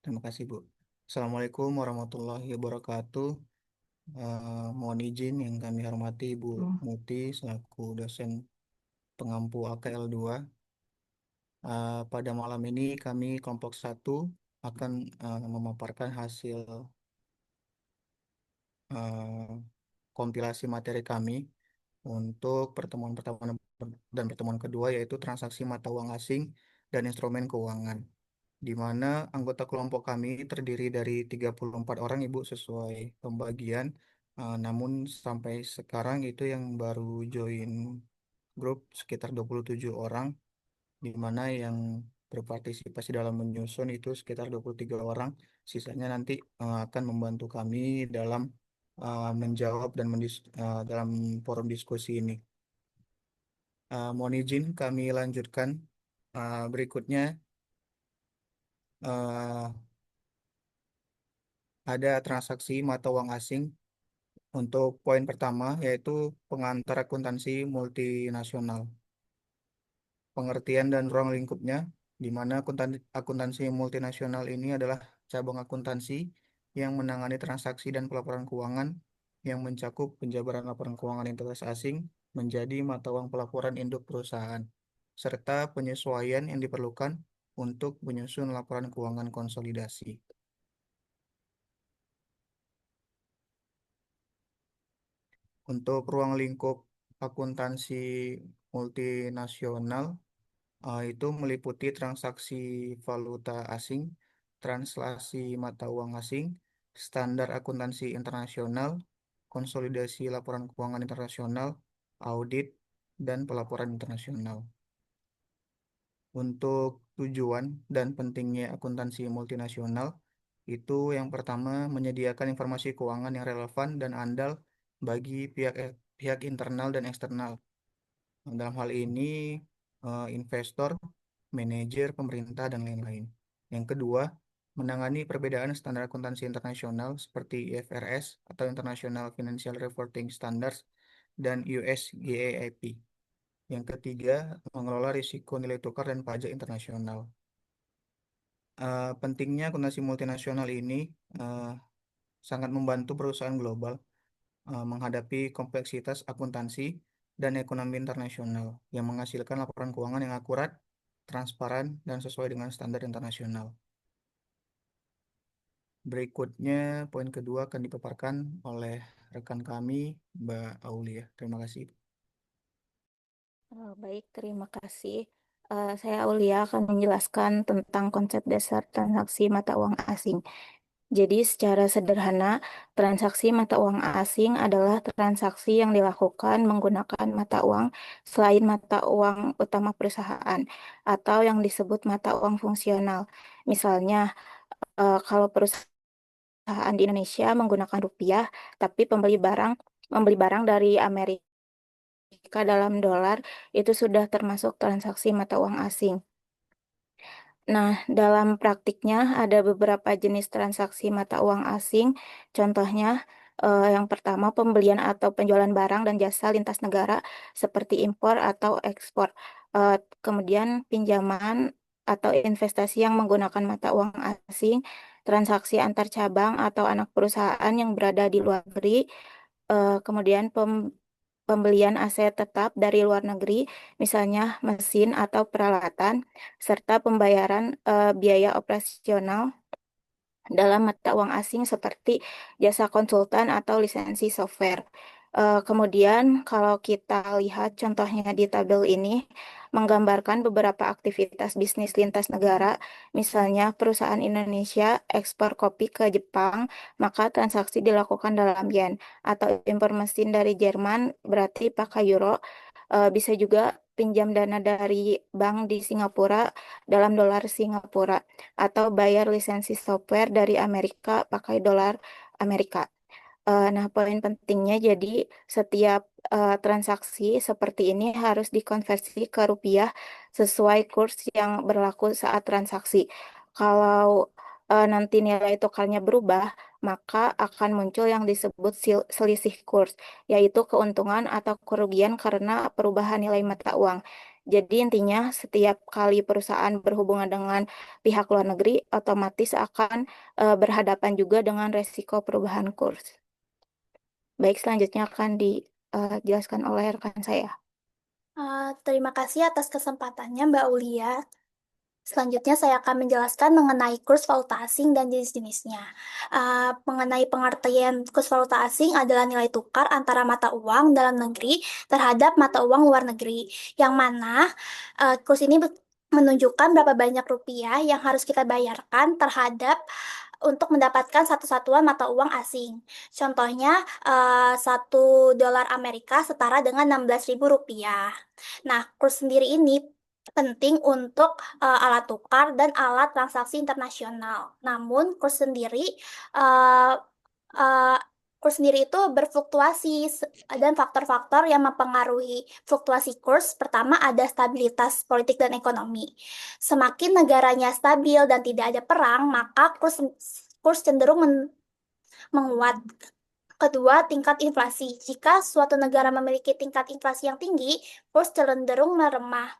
Terima kasih, Bu. Assalamualaikum warahmatullahi wabarakatuh. Mohon izin yang kami hormati Bu Muti selaku dosen pengampu AKL 2. Pada malam ini kami kelompok satu akan memaparkan hasil eh, kompilasi materi kami untuk pertemuan pertama dan pertemuan kedua, yaitu transaksi mata uang asing dan instrumen keuangan, di mana anggota kelompok kami terdiri dari 34 orang, Ibu, sesuai pembagian. Namun sampai sekarang itu yang baru join grup sekitar 27 orang, di mana yang berpartisipasi dalam menyusun itu sekitar 23 orang. Sisanya nanti akan membantu kami dalam menjawab dan dalam forum diskusi ini. Mohon izin kami lanjutkan. Berikutnya eh, ada transaksi mata uang asing. Untuk poin pertama yaitu pengantar akuntansi multinasional. Pengertian dan ruang lingkupnya, di mana akuntansi multinasional ini adalah cabang akuntansi yang menangani transaksi dan pelaporan keuangan yang mencakup penjabaran laporan keuangan entitas asing menjadi mata uang pelaporan induk perusahaan, serta penyesuaian yang diperlukan untuk menyusun laporan keuangan konsolidasi. Untuk ruang lingkup akuntansi multinasional, itu meliputi transaksi valuta asing, translasi mata uang asing, standar akuntansi internasional, konsolidasi laporan keuangan internasional, audit, dan pelaporan internasional. Untuk tujuan dan pentingnya akuntansi multinasional, itu yang pertama menyediakan informasi keuangan yang relevan dan andal bagi pihak internal dan eksternal. Dalam hal ini, investor, manajer, pemerintah, dan lain-lain. Yang kedua, menangani perbedaan standar akuntansi internasional seperti IFRS atau International Financial Reporting Standards dan US GAAP. Yang ketiga, mengelola risiko nilai tukar dan pajak internasional. Pentingnya akuntansi multinasional ini eh, sangat membantu perusahaan global menghadapi kompleksitas akuntansi dan ekonomi internasional yang menghasilkan laporan keuangan yang akurat, transparan, dan sesuai dengan standar internasional. Berikutnya, poin kedua akan dipaparkan oleh rekan kami, Mbak Aulia. Terima kasih. Baik, terima kasih. Saya Aulia akan menjelaskan tentang konsep dasar transaksi mata uang asing. Jadi, secara sederhana, transaksi mata uang asing adalah transaksi yang dilakukan menggunakan mata uang selain mata uang utama perusahaan atau yang disebut mata uang fungsional. Misalnya, kalau perusahaan di Indonesia menggunakan rupiah, tapi membeli barang dari Amerika dalam dolar, itu sudah termasuk transaksi mata uang asing. Nah, dalam praktiknya ada beberapa jenis transaksi mata uang asing. Contohnya, yang pertama pembelian atau penjualan barang dan jasa lintas negara seperti impor atau ekspor. Kemudian pinjaman atau investasi yang menggunakan mata uang asing, transaksi antar cabang atau anak perusahaan yang berada di luar negeri. Kemudian pembelian aset tetap dari luar negeri, misalnya mesin atau peralatan, serta pembayaran biaya operasional dalam mata uang asing seperti jasa konsultan atau lisensi software. Kemudian kalau kita lihat contohnya di tabel ini menggambarkan beberapa aktivitas bisnis lintas negara, misalnya perusahaan Indonesia ekspor kopi ke Jepang, maka transaksi dilakukan dalam yen, atau impor mesin dari Jerman berarti pakai euro. Bisa juga pinjam dana dari bank di Singapura dalam dolar Singapura atau bayar lisensi software dari Amerika pakai dolar Amerika. Nah, poin pentingnya jadi setiap transaksi seperti ini harus dikonversi ke rupiah sesuai kurs yang berlaku saat transaksi. Kalau nanti nilai tukarnya berubah, maka akan muncul yang disebut selisih kurs, yaitu keuntungan atau kerugian karena perubahan nilai mata uang. Jadi intinya setiap kali perusahaan berhubungan dengan pihak luar negeri otomatis akan berhadapan juga dengan resiko perubahan kurs. Baik, selanjutnya akan dijelaskan oleh rekan saya. Terima kasih atas kesempatannya, Mbak Ulia. Selanjutnya saya akan menjelaskan mengenai kurs valuta asing dan jenis-jenisnya. Mengenai pengertian kurs valuta asing adalah nilai tukar antara mata uang dalam negeri terhadap mata uang luar negeri, yang mana kurs ini menunjukkan berapa banyak rupiah yang harus kita bayarkan terhadap untuk mendapatkan satu satuan mata uang asing. Contohnya, 1 dolar Amerika setara dengan 16.000 rupiah. Nah, kurs sendiri ini penting untuk alat tukar dan alat transaksi internasional. Namun, uh, uh, kurs sendiri itu berfluktuasi dan faktor-faktor yang mempengaruhi fluktuasi kurs. Pertama, ada stabilitas politik dan ekonomi. Semakin negaranya stabil dan tidak ada perang, maka kurs cenderung menguat. Kedua, tingkat inflasi. Jika suatu negara memiliki tingkat inflasi yang tinggi, kurs cenderung melemah.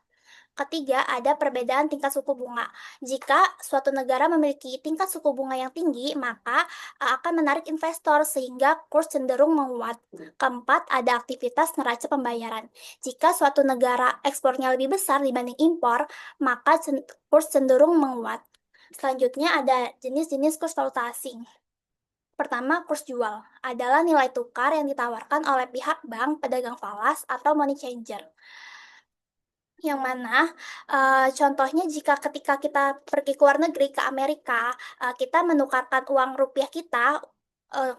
Ketiga, ada perbedaan tingkat suku bunga. Jika suatu negara memiliki tingkat suku bunga yang tinggi, maka akan menarik investor sehingga kurs cenderung menguat. Keempat, ada aktivitas neraca pembayaran. Jika suatu negara ekspornya lebih besar dibanding impor, maka kurs cenderung menguat. Selanjutnya ada jenis-jenis kurs valuta asing. Pertama, kurs jual adalah nilai tukar yang ditawarkan oleh pihak bank, pedagang falas, atau money changer. Yang mana contohnya jika ketika kita pergi ke luar negeri ke Amerika, kita menukarkan uang rupiah kita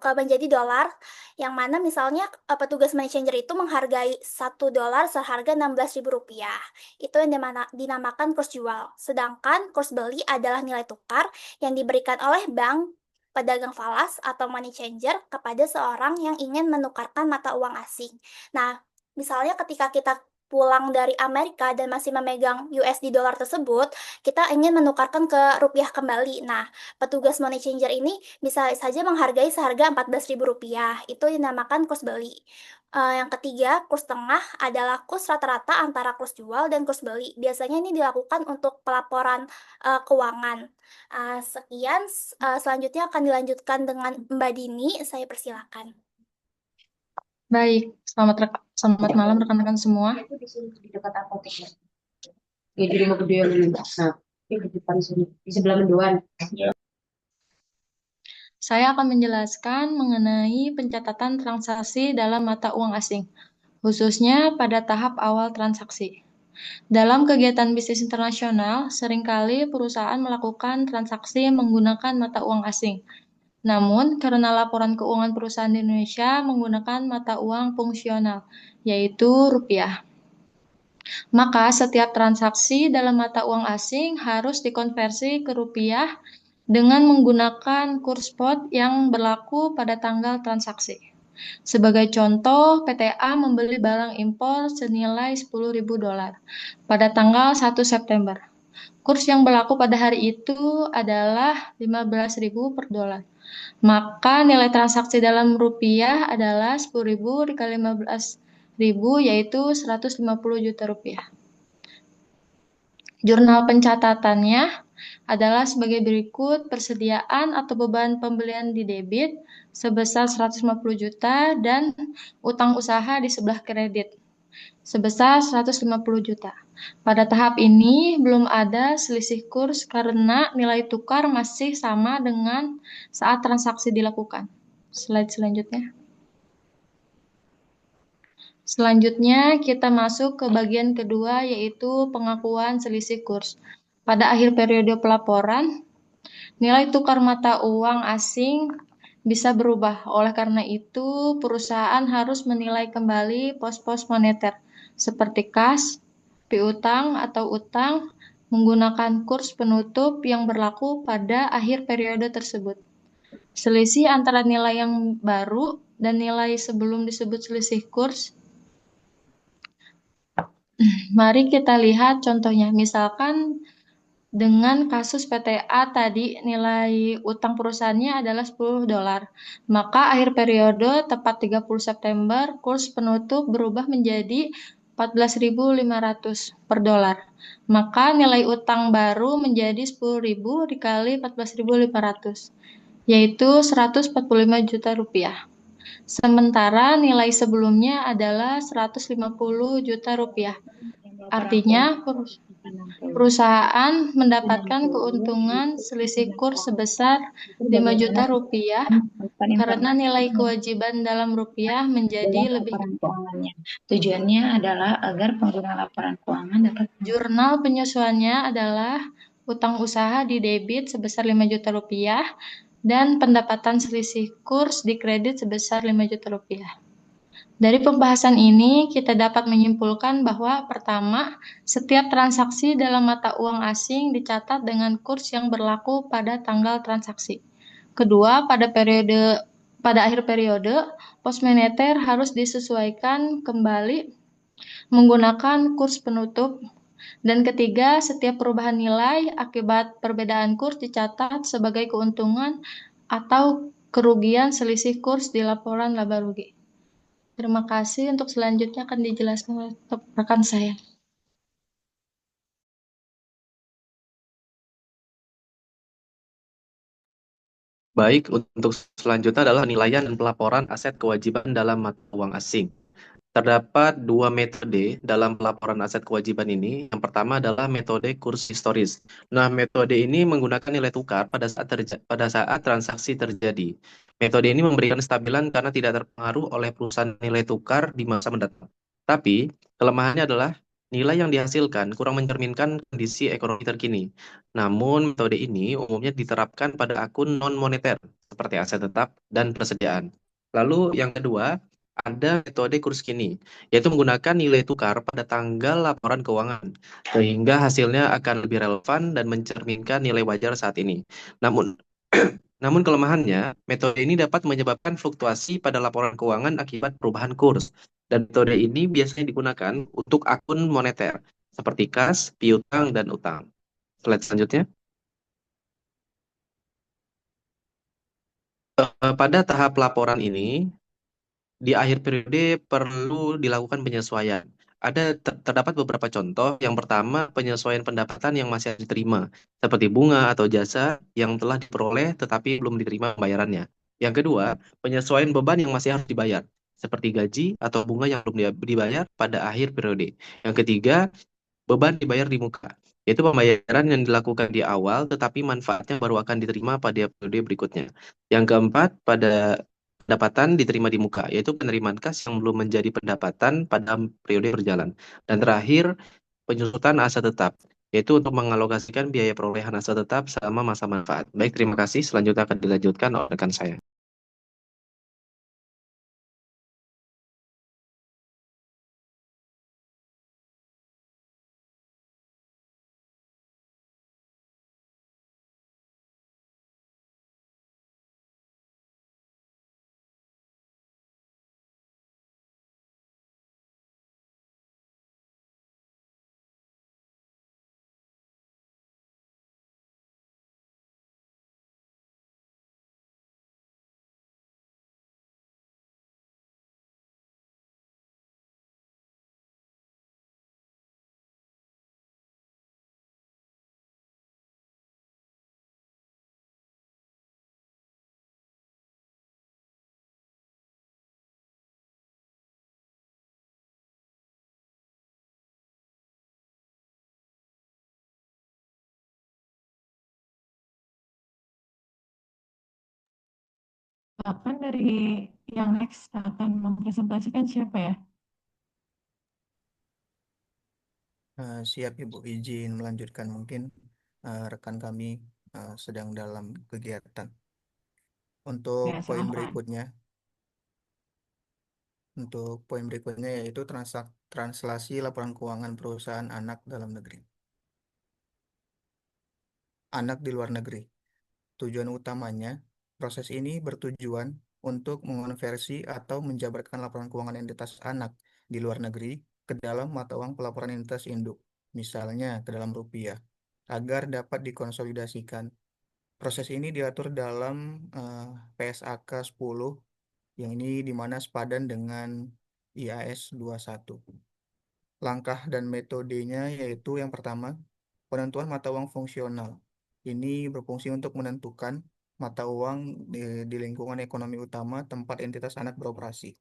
ke menjadi dolar, yang mana misalnya petugas money changer itu menghargai 1 dolar seharga 16.000 rupiah. Itu yang dinamakan kurs jual. Sedangkan kurs beli adalah nilai tukar yang diberikan oleh bank, pedagang falas atau money changer kepada seorang yang ingin menukarkan mata uang asing. Nah, misalnya ketika kita pulang dari Amerika dan masih memegang USD dolar tersebut, kita ingin menukarkan ke rupiah kembali. Nah, petugas money changer ini bisa saja menghargai seharga 14.000 rupiah. Itu dinamakan kurs beli. Yang ketiga, kurs tengah adalah kurs rata-rata antara kurs jual dan kurs beli. Biasanya ini dilakukan untuk pelaporan keuangan. Sekian, selanjutnya akan dilanjutkan dengan Mbak Dini. Saya persilakan. Baik, selamat malam rekan-rekan semua. Di dekat apotek ya. Ya di rumah gede yang nah, di depan sini di sebelah mendoan. Saya akan menjelaskan mengenai pencatatan transaksi dalam mata uang asing, khususnya pada tahap awal transaksi. Dalam kegiatan bisnis internasional, seringkali perusahaan melakukan transaksi menggunakan mata uang asing. Namun, karena laporan keuangan perusahaan di Indonesia menggunakan mata uang fungsional, yaitu rupiah, maka setiap transaksi dalam mata uang asing harus dikonversi ke rupiah dengan menggunakan kurs spot yang berlaku pada tanggal transaksi. Sebagai contoh, PTA membeli barang impor senilai 10.000 dolar pada tanggal 1 September. Kurs yang berlaku pada hari itu adalah 15.000 per dolar. Maka nilai transaksi dalam rupiah adalah 10.000 dikali 15.000, yaitu 150 juta rupiah. Jurnal pencatatannya adalah sebagai berikut: persediaan atau beban pembelian di debit sebesar 150 juta dan utang usaha di sebelah kredit sebesar 150 juta. Pada tahap ini belum ada selisih kurs karena nilai tukar masih sama dengan saat transaksi dilakukan. Slide selanjutnya. Selanjutnya kita masuk ke bagian kedua, yaitu pengakuan selisih kurs. Pada akhir periode pelaporan, nilai tukar mata uang asing bisa berubah. Oleh karena itu, perusahaan harus menilai kembali pos-pos moneter seperti kas, piutang atau utang menggunakan kurs penutup yang berlaku pada akhir periode tersebut. Selisih antara nilai yang baru dan nilai sebelum disebut selisih kurs. Mari kita lihat contohnya. Misalkan dengan kasus PTA tadi nilai utang perusahaannya adalah 10 dolar. Maka akhir periode tepat 30 September kurs penutup berubah menjadi 14.500 per dolar. Maka nilai utang baru menjadi 10.000 dikali 14.500, yaitu 145 juta rupiah. Sementara nilai sebelumnya adalah 150 juta rupiah. Artinya, perusahaan mendapatkan keuntungan selisih kurs sebesar 5 juta rupiah karena nilai kewajiban dalam rupiah menjadi lebih. Laporan keuangannya. Tujuannya adalah agar pengguna laporan keuangan dapat Jurnal penyesuaiannya adalah utang usaha di debit sebesar 5 juta rupiah dan pendapatan selisih kurs di kredit sebesar 5 juta rupiah. Dari pembahasan ini, kita dapat menyimpulkan bahwa pertama, setiap transaksi dalam mata uang asing dicatat dengan kurs yang berlaku pada tanggal transaksi. Kedua, pada akhir periode, pos moneter harus disesuaikan kembali menggunakan kurs penutup. Dan ketiga, setiap perubahan nilai akibat perbedaan kurs dicatat sebagai keuntungan atau kerugian selisih kurs di laporan laba rugi. Terima kasih. Untuk selanjutnya akan dijelaskan oleh rekan saya. Baik, untuk selanjutnya adalah penilaian dan pelaporan aset kewajiban dalam mata uang asing. Terdapat dua metode dalam pelaporan aset kewajiban ini. Yang pertama adalah metode kurs historis. Nah, metode ini menggunakan nilai tukar pada saat transaksi terjadi. Metode ini memberikan stabilan karena tidak terpengaruh oleh perusahaan nilai tukar di masa mendatang. Tapi, kelemahannya adalah nilai yang dihasilkan kurang mencerminkan kondisi ekonomi terkini. Namun, metode ini umumnya diterapkan pada akun non-moneter, seperti aset tetap dan persediaan. Lalu, yang kedua, ada metode kurs kini, yaitu menggunakan nilai tukar pada tanggal laporan keuangan, sehingga hasilnya akan lebih relevan dan mencerminkan nilai wajar saat ini. Namun, namun kelemahannya, metode ini dapat menyebabkan fluktuasi pada laporan keuangan akibat perubahan kurs. Dan metode ini biasanya digunakan untuk akun moneter, seperti kas, piutang, dan utang. Slide selanjutnya. Pada tahap laporan ini, di akhir periode perlu dilakukan penyesuaian. Terdapat beberapa contoh. Yang pertama, penyesuaian pendapatan yang masih harus diterima, seperti bunga atau jasa yang telah diperoleh tetapi belum diterima pembayarannya. Yang kedua, penyesuaian beban yang masih harus dibayar, seperti gaji atau bunga yang belum dibayar pada akhir periode. Yang ketiga, beban dibayar di muka, yaitu pembayaran yang dilakukan di awal tetapi manfaatnya baru akan diterima pada periode berikutnya. Yang keempat, pada pendapatan diterima di muka, yaitu penerimaan kas yang belum menjadi pendapatan pada periode berjalan. Dan terakhir, penyusutan aset tetap, yaitu untuk mengalokasikan biaya perolehan aset tetap selama masa manfaat. Baik, terima kasih. Selanjutnya akan dilanjutkan oleh rekan saya. Akan dari yang next akan mempresentasikan siapa ya? Siap Ibu, izin melanjutkan mungkin rekan kami sedang dalam kegiatan. Untuk Ya, poin silahkan. berikutnya, yaitu translasi laporan keuangan perusahaan anak dalam negeri. Anak di luar negeri. Tujuan utamanya, proses ini bertujuan untuk mengonversi atau menjabarkan laporan keuangan entitas anak di luar negeri ke dalam mata uang pelaporan entitas induk, misalnya ke dalam rupiah, agar dapat dikonsolidasikan. Proses ini diatur dalam PSAK 10, yang ini di mana sepadan dengan IAS 21. Langkah dan metodenya yaitu yang pertama, penentuan mata uang fungsional. Ini berfungsi untuk menentukan mata uang di lingkungan ekonomi utama tempat entitas anak beroperasi.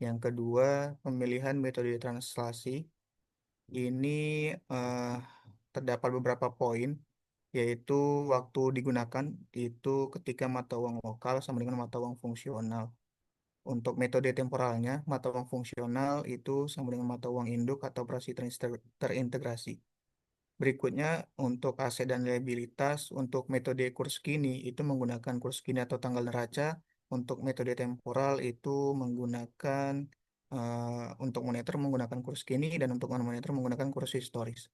Yang kedua, pemilihan metode translasi. Ini eh, terdapat beberapa poin, yaitu waktu digunakan itu ketika mata uang lokal sama dengan mata uang fungsional. Untuk metode temporalnya, mata uang fungsional itu sama dengan mata uang induk atau operasi terintegrasi. Berikutnya, untuk aset dan liabilitas, untuk metode kurs kini itu menggunakan kurs kini atau tanggal neraca. Untuk metode temporal itu menggunakan, untuk moneter menggunakan kurs kini dan untuk non-moneter menggunakan kurs historis.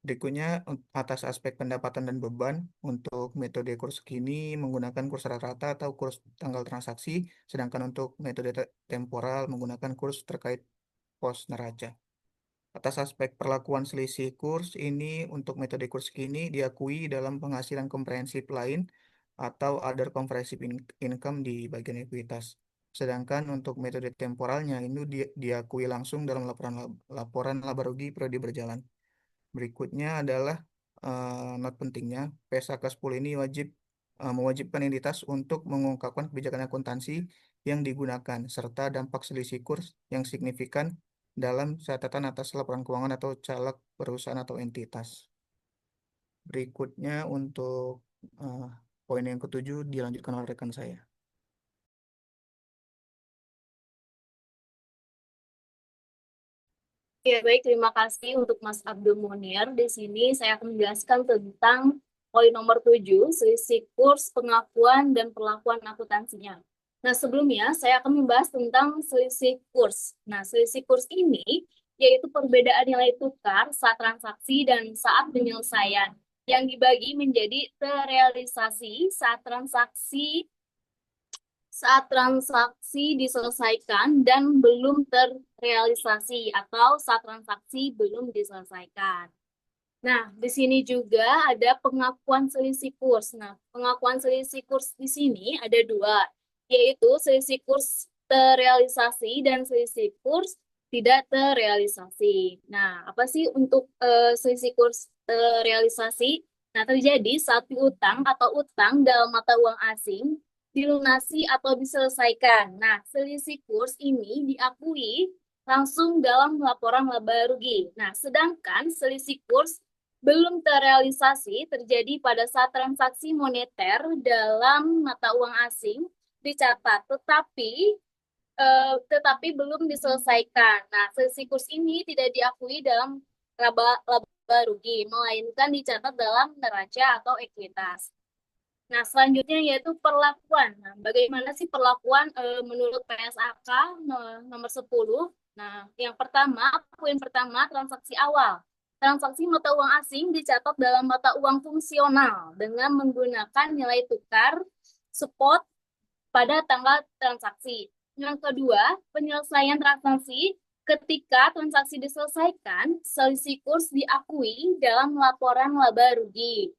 Berikutnya, atas aspek pendapatan dan beban, untuk metode kurs kini menggunakan kurs rata-rata atau kurs tanggal transaksi, sedangkan untuk metode temporal menggunakan kurs terkait pos neraca. Atas aspek perlakuan selisih kurs, ini untuk metode kurs kini diakui dalam penghasilan komprehensif lain atau other comprehensive income di bagian ekuitas. Sedangkan untuk metode temporalnya ini diakui langsung dalam laporan laba rugi periode berjalan. Berikutnya adalah not pentingnya, PSAK 10 ini mewajibkan entitas untuk mengungkapkan kebijakan akuntansi yang digunakan serta dampak selisih kurs yang signifikan dalam catatan atas laporan keuangan atau caleg perusahaan atau entitas. Berikutnya untuk eh, poin yang ketujuh dilanjutkan oleh rekan saya. Ya, baik, terima kasih untuk Mas Abdul Munir. Di sini saya akan menjelaskan tentang poin nomor 7, selisih kurs, pengakuan, dan perlakuan akuntansinya. Nah, sebelumnya saya akan membahas tentang selisih kurs. Nah, selisih kurs ini yaitu perbedaan nilai tukar saat transaksi dan saat penyelesaian yang dibagi menjadi terrealisasi saat transaksi diselesaikan dan belum terrealisasi atau saat transaksi belum diselesaikan. Nah, di sini juga ada pengakuan selisih kurs. Nah, pengakuan selisih kurs di sini ada dua, yaitu selisih kurs terrealisasi dan selisih kurs tidak terrealisasi. Nah, apa sih untuk selisih kurs terrealisasi? Nah, terjadi saat piutang atau utang dalam mata uang asing dilunasi atau diselesaikan. Nah, selisih kurs ini diakui langsung dalam laporan laba rugi. Nah, sedangkan selisih kurs belum terrealisasi terjadi pada saat transaksi moneter dalam mata uang asing dicatat, tetapi belum diselesaikan. Nah, selisih kurs ini tidak diakui dalam laba rugi, melainkan dicatat dalam neraca atau ekuitas. Nah, selanjutnya yaitu perlakuan. Nah, bagaimana sih perlakuan menurut PSAK nomor 10? Nah, poin pertama, transaksi awal. Transaksi mata uang asing dicatat dalam mata uang fungsional dengan menggunakan nilai tukar spot pada tanggal transaksi. Yang kedua, penyelesaian transaksi. Ketika transaksi diselesaikan, selisih kurs diakui dalam laporan laba rugi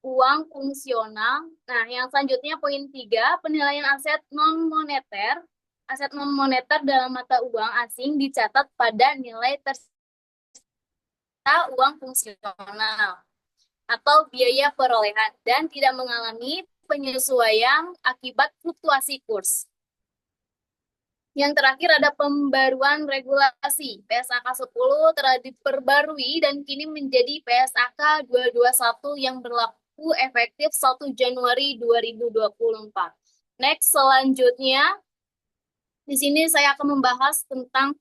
uang fungsional. Nah, yang selanjutnya poin 3, penilaian aset non-moneter. Aset non-moneter dalam mata uang asing dicatat pada nilai terserah uang fungsional atau biaya perolehan dan tidak mengalami penyesuaian akibat fluktuasi kurs. Yang terakhir ada pembaruan regulasi. PSAK 10 telah diperbarui dan kini menjadi PSAK 221 yang berlaku efektif 1 Januari 2024. Next, selanjutnya di sini saya akan membahas tentang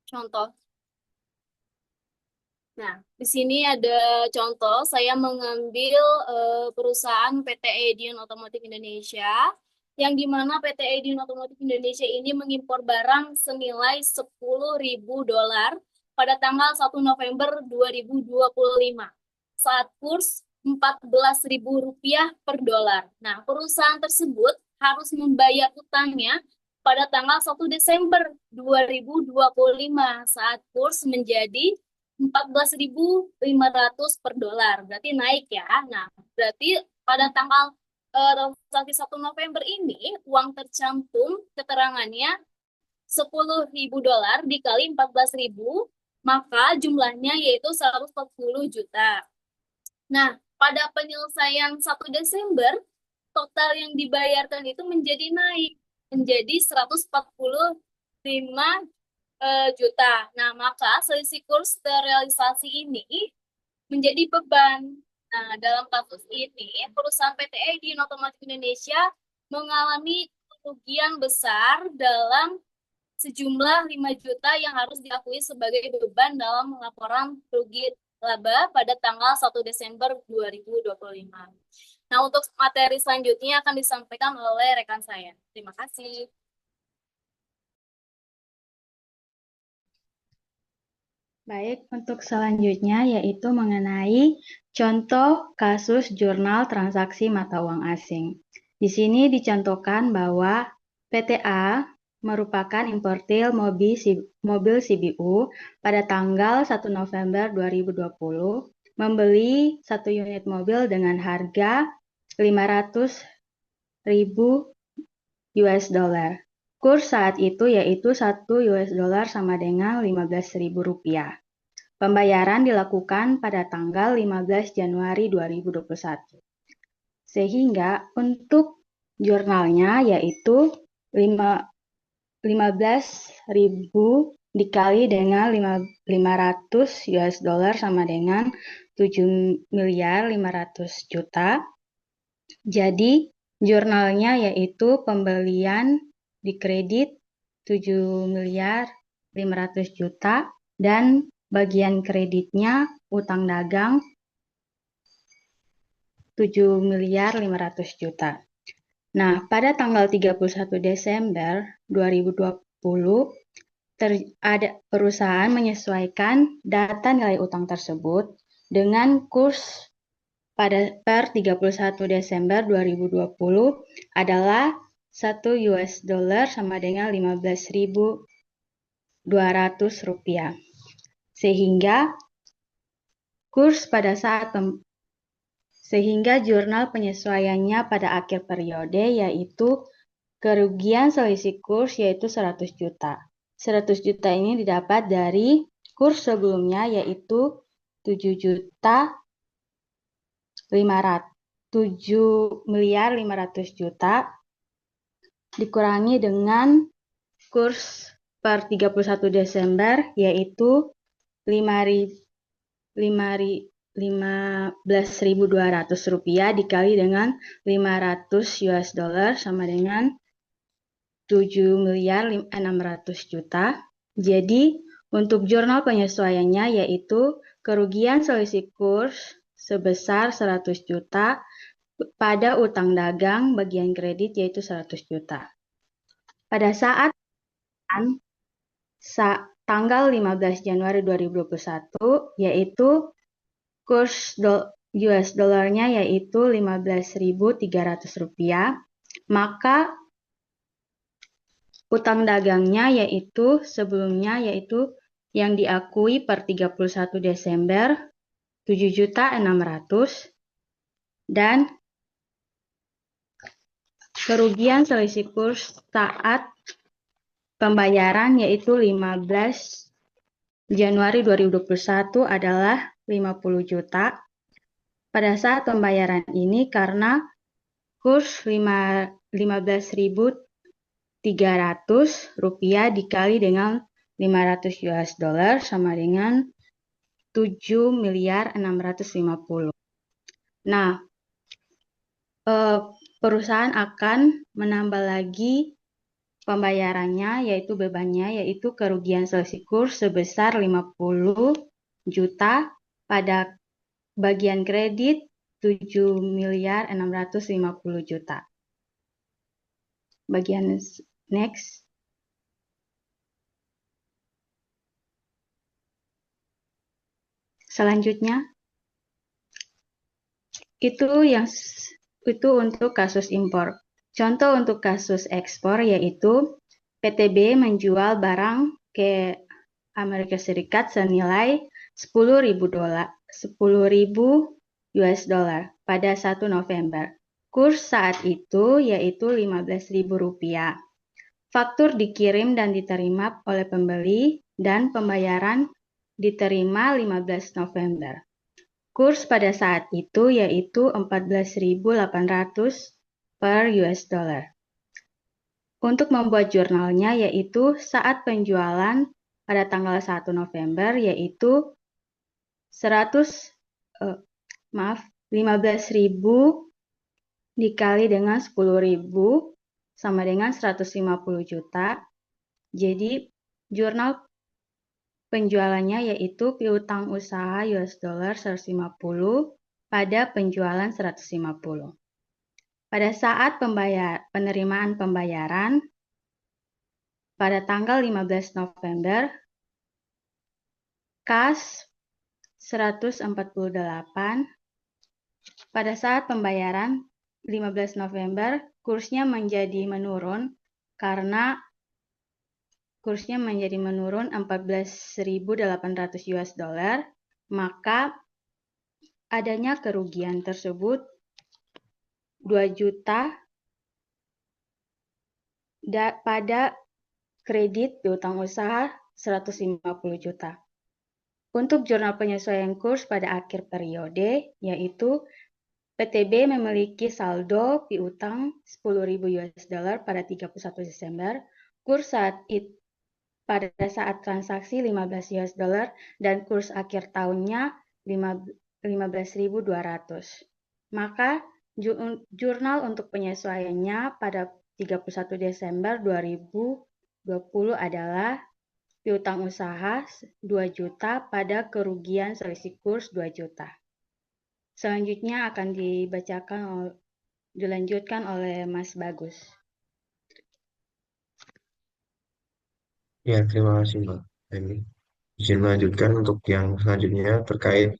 contoh. Nah, di sini ada contoh, saya mengambil perusahaan PT Edion Otomotif Indonesia, yang dimana PT Edion Otomotif Indonesia ini mengimpor barang senilai $10.000 pada tanggal 1 November 2025 saat kurs Rp14.000 per dolar. Nah, perusahaan tersebut harus membayar utangnya pada tanggal 1 Desember 2025 saat kurs menjadi 14.500 per dolar. Berarti naik ya. Nah, berarti pada tanggal transaksi 1 November ini uang tercantum keterangannya $10.000 dikali 14.000 maka jumlahnya yaitu 140 juta. Nah, pada penyelesaian 1 Desember, total yang dibayarkan itu menjadi naik menjadi 145 juta. Nah, maka selisih kurs terrealisasi ini menjadi beban. Nah, dalam kasus ini, perusahaan PT Edin Otomotif Indonesia mengalami kerugian besar dalam sejumlah 5 juta yang harus diakui sebagai beban dalam laporan rugi laba pada tanggal 1 Desember 2025. Nah, untuk materi selanjutnya akan disampaikan oleh rekan saya. Terima kasih. Baik, untuk selanjutnya yaitu mengenai contoh kasus jurnal transaksi mata uang asing. Di sini dicontohkan bahwa PTA merupakan importir mobil CBU pada tanggal 1 November 2020 membeli 1 unit mobil dengan harga 500.000 US dollar. Kurs saat itu yaitu 1 US dollar sama dengan 15.000 rupiah. Pembayaran dilakukan pada tanggal 15 Januari 2021. Sehingga untuk jurnalnya yaitu 15.000 dikali dengan 500 US dollar sama dengan 7.500.000.000. Jadi jurnalnya yaitu pembelian dikredit 7.500.000.000 dan bagian kreditnya utang dagang 7.500.000.000. Nah, pada tanggal 31 Desember 2020 ada perusahaan menyesuaikan data nilai utang tersebut dengan kurs per 31 Desember 2020 adalah 1 US dollar sama dengan 15.200 rupiah. Sehingga jurnal penyesuaiannya pada akhir periode yaitu kerugian selisih kurs yaitu 100 juta. 100 juta ini didapat dari kurs sebelumnya yaitu 7.500.000.000 dikurangi dengan kurs per 31 Desember yaitu 15.200 rupiah dikali dengan 500 US dollar sama dengan 7.600.000.000. Jadi untuk jurnal penyesuaiannya yaitu kerugian selisih kurs sebesar 100 juta pada utang dagang bagian kredit yaitu 100 juta. Pada saat tanggal 15 Januari 2021 yaitu kurs US dolarnya yaitu 15.300 rupiah, maka utang dagangnya yaitu sebelumnya yaitu yang diakui per 31 Desember 7.600.000 dan kerugian selisih kurs saat pembayaran yaitu 15 Januari 2021 adalah 50 juta. Pada saat pembayaran ini karena kurs 15.300 rupiah dikali dengan 500 US dollar sama dengan 7.650.000. Nah, perusahaan akan menambah lagi pembayarannya yaitu bebannya yaitu kerugian selisih kurs sebesar 50 juta pada bagian kredit 7.650.000.000. Bagian next. Selanjutnya itu untuk kasus impor. Contoh untuk kasus ekspor yaitu PTB menjual barang ke Amerika Serikat senilai 10.000 US dollar pada 1 November. Kurs saat itu yaitu 15.000 rupiah. Faktur dikirim dan diterima oleh pembeli dan pembayaran diterima 15 November. Kurs pada saat itu yaitu 14.800 per US dollar. Untuk membuat jurnalnya yaitu saat penjualan pada tanggal 1 November yaitu 15.000 dikali dengan 10.000 sama dengan 150 juta. Jadi jurnal penjualannya yaitu piutang usaha US dollar 150 pada penjualan 150. Pada saat penerimaan pembayaran pada tanggal 15 November, kas 148. Pada saat pembayaran 15 November, kursnya menjadi menurun karena kursnya menjadi menurun 14.800 US dollar, maka adanya kerugian tersebut 2 juta pada kredit piutang usaha 150 juta. Untuk jurnal penyesuaian kurs pada akhir periode, yaitu PTB memiliki saldo piutang 10.000 US dollar pada 31 Desember, kurs pada saat transaksi 15 US dollar dan kurs akhir tahunnya 15.200. Maka jurnal untuk penyesuaiannya pada 31 Desember 2020 adalah piutang usaha 2 juta pada kerugian selisih kurs 2 juta. Selanjutnya akan dilanjutkan oleh Mas Bagus. Ya, terima kasih Mbak. Ini izin melanjutkan untuk yang selanjutnya terkait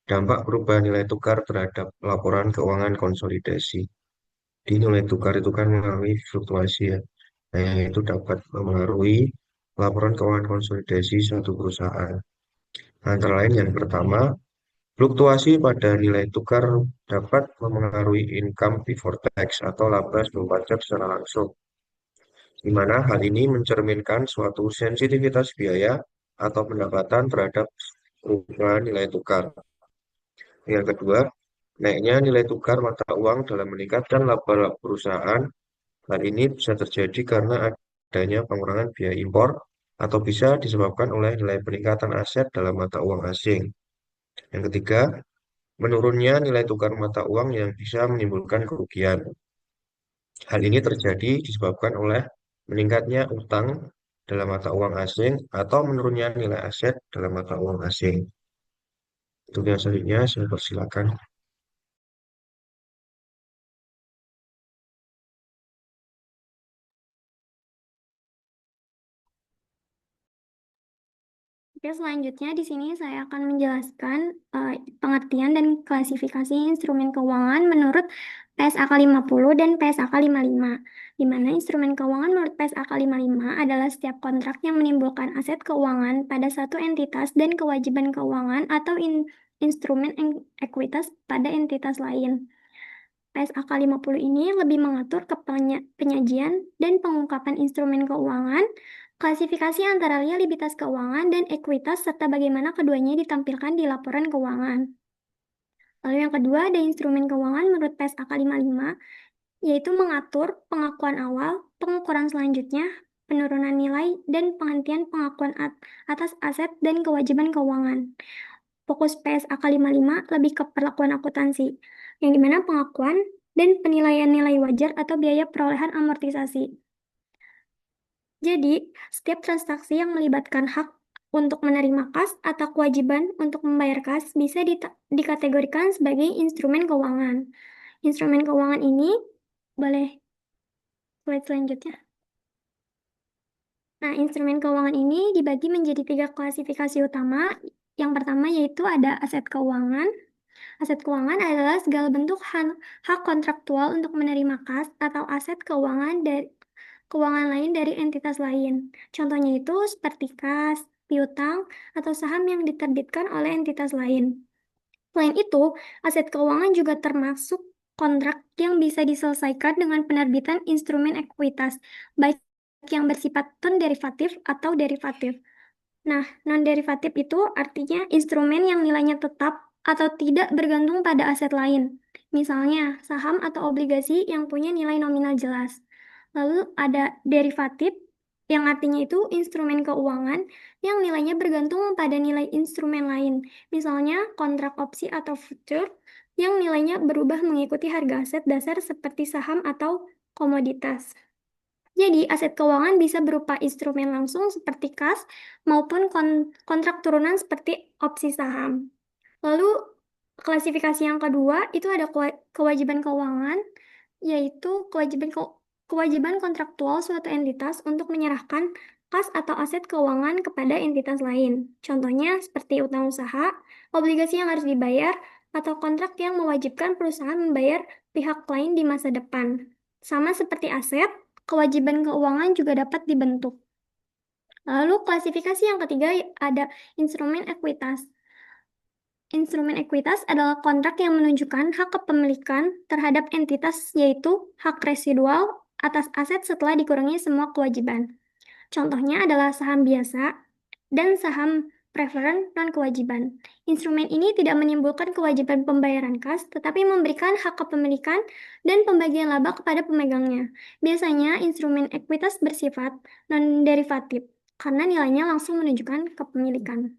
dampak perubahan nilai tukar terhadap laporan keuangan konsolidasi. Di nilai tukar itu kan mengalami fluktuasi ya. Nah, yang itu dapat mempengaruhi laporan keuangan konsolidasi suatu perusahaan. Antara lain yang pertama, fluktuasi pada nilai tukar dapat memengaruhi income before tax atau laba sebelum pajak secara langsung, di mana hal ini mencerminkan suatu sensitivitas biaya atau pendapatan terhadap perubahan nilai tukar. Yang kedua, naiknya nilai tukar mata uang dalam meningkatkan laba perusahaan. Hal ini bisa terjadi karena adanya pengurangan biaya impor atau bisa disebabkan oleh nilai peningkatan aset dalam mata uang asing. Yang ketiga, menurunnya nilai tukar mata uang yang bisa menimbulkan kerugian. Hal ini terjadi disebabkan oleh meningkatnya utang dalam mata uang asing atau menurunnya nilai aset dalam mata uang asing. Untuk yang selanjutnya, saya persilakan. Oke, selanjutnya di sini saya akan menjelaskan pengertian dan klasifikasi instrumen keuangan menurut PSAK 50 dan PSAK 55. Di mana instrumen keuangan menurut PSAK 55 adalah setiap kontrak yang menimbulkan aset keuangan pada satu entitas dan kewajiban keuangan atau instrumen ekuitas pada entitas lain. PSAK 50 ini lebih mengatur penyajian dan pengungkapan instrumen keuangan, klasifikasi antara realitas keuangan dan ekuitas, serta bagaimana keduanya ditampilkan di laporan keuangan. Lalu yang kedua ada instrumen keuangan menurut PSAK 55, yaitu mengatur pengakuan awal, pengukuran selanjutnya, penurunan nilai, dan penghentian pengakuan atas aset dan kewajiban keuangan. Fokus PSAK 55 lebih ke perlakuan akuntansi, yang dimana pengakuan dan penilaian nilai wajar atau biaya perolehan amortisasi. Jadi, setiap transaksi yang melibatkan hak untuk menerima kas atau kewajiban untuk membayar kas bisa dikategorikan sebagai instrumen keuangan. Instrumen keuangan ini boleh slide selanjutnya. Nah, instrumen keuangan ini dibagi menjadi 3 klasifikasi utama. Yang pertama yaitu ada aset keuangan. Aset keuangan adalah segala bentuk hak kontraktual untuk menerima kas atau aset keuangan lain dari entitas lain. Contohnya itu seperti kas, piutang, atau saham yang diterbitkan oleh entitas lain. Selain itu, aset keuangan juga termasuk kontrak yang bisa diselesaikan dengan penerbitan instrumen ekuitas, baik yang bersifat non-derivatif atau derivatif. Nah, non-derivatif itu artinya instrumen yang nilainya tetap atau tidak bergantung pada aset lain. Misalnya, saham atau obligasi yang punya nilai nominal jelas. Lalu ada derivatif yang artinya itu instrumen keuangan yang nilainya bergantung pada nilai instrumen lain. Misalnya, kontrak opsi atau future yang nilainya berubah mengikuti harga aset dasar seperti saham atau komoditas. Jadi, aset keuangan bisa berupa instrumen langsung seperti kas maupun kontrak turunan seperti opsi saham. Lalu, klasifikasi yang kedua itu ada kewajiban keuangan, yaitu kewajiban kontraktual suatu entitas untuk menyerahkan kas atau aset keuangan kepada entitas lain. Contohnya seperti utang usaha, obligasi yang harus dibayar, atau kontrak yang mewajibkan perusahaan membayar pihak lain di masa depan. Sama seperti aset, kewajiban keuangan juga dapat dibentuk. Lalu klasifikasi yang ketiga ada instrumen ekuitas. Instrumen ekuitas adalah kontrak yang menunjukkan hak kepemilikan terhadap entitas, yaitu hak residual atas aset setelah dikurangi semua kewajiban. Contohnya adalah saham biasa dan saham preferen non-kewajiban. Instrumen ini tidak menimbulkan kewajiban pembayaran kas, tetapi memberikan hak kepemilikan dan pembagian laba kepada pemegangnya. Biasanya, instrumen ekuitas bersifat non-derivatif, karena nilainya langsung menunjukkan kepemilikan.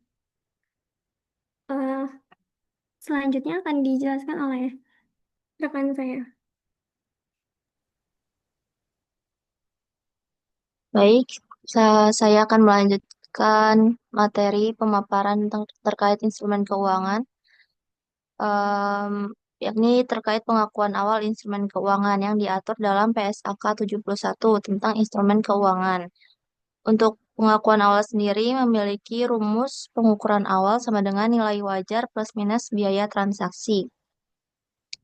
Selanjutnya akan dijelaskan oleh rekan saya. Baik, saya akan melanjutkan materi pemaparan terkait instrumen keuangan, yakni terkait pengakuan awal instrumen keuangan yang diatur dalam PSAK 71 tentang instrumen keuangan. Untuk pengakuan awal sendiri memiliki rumus pengukuran awal sama dengan nilai wajar plus minus biaya transaksi.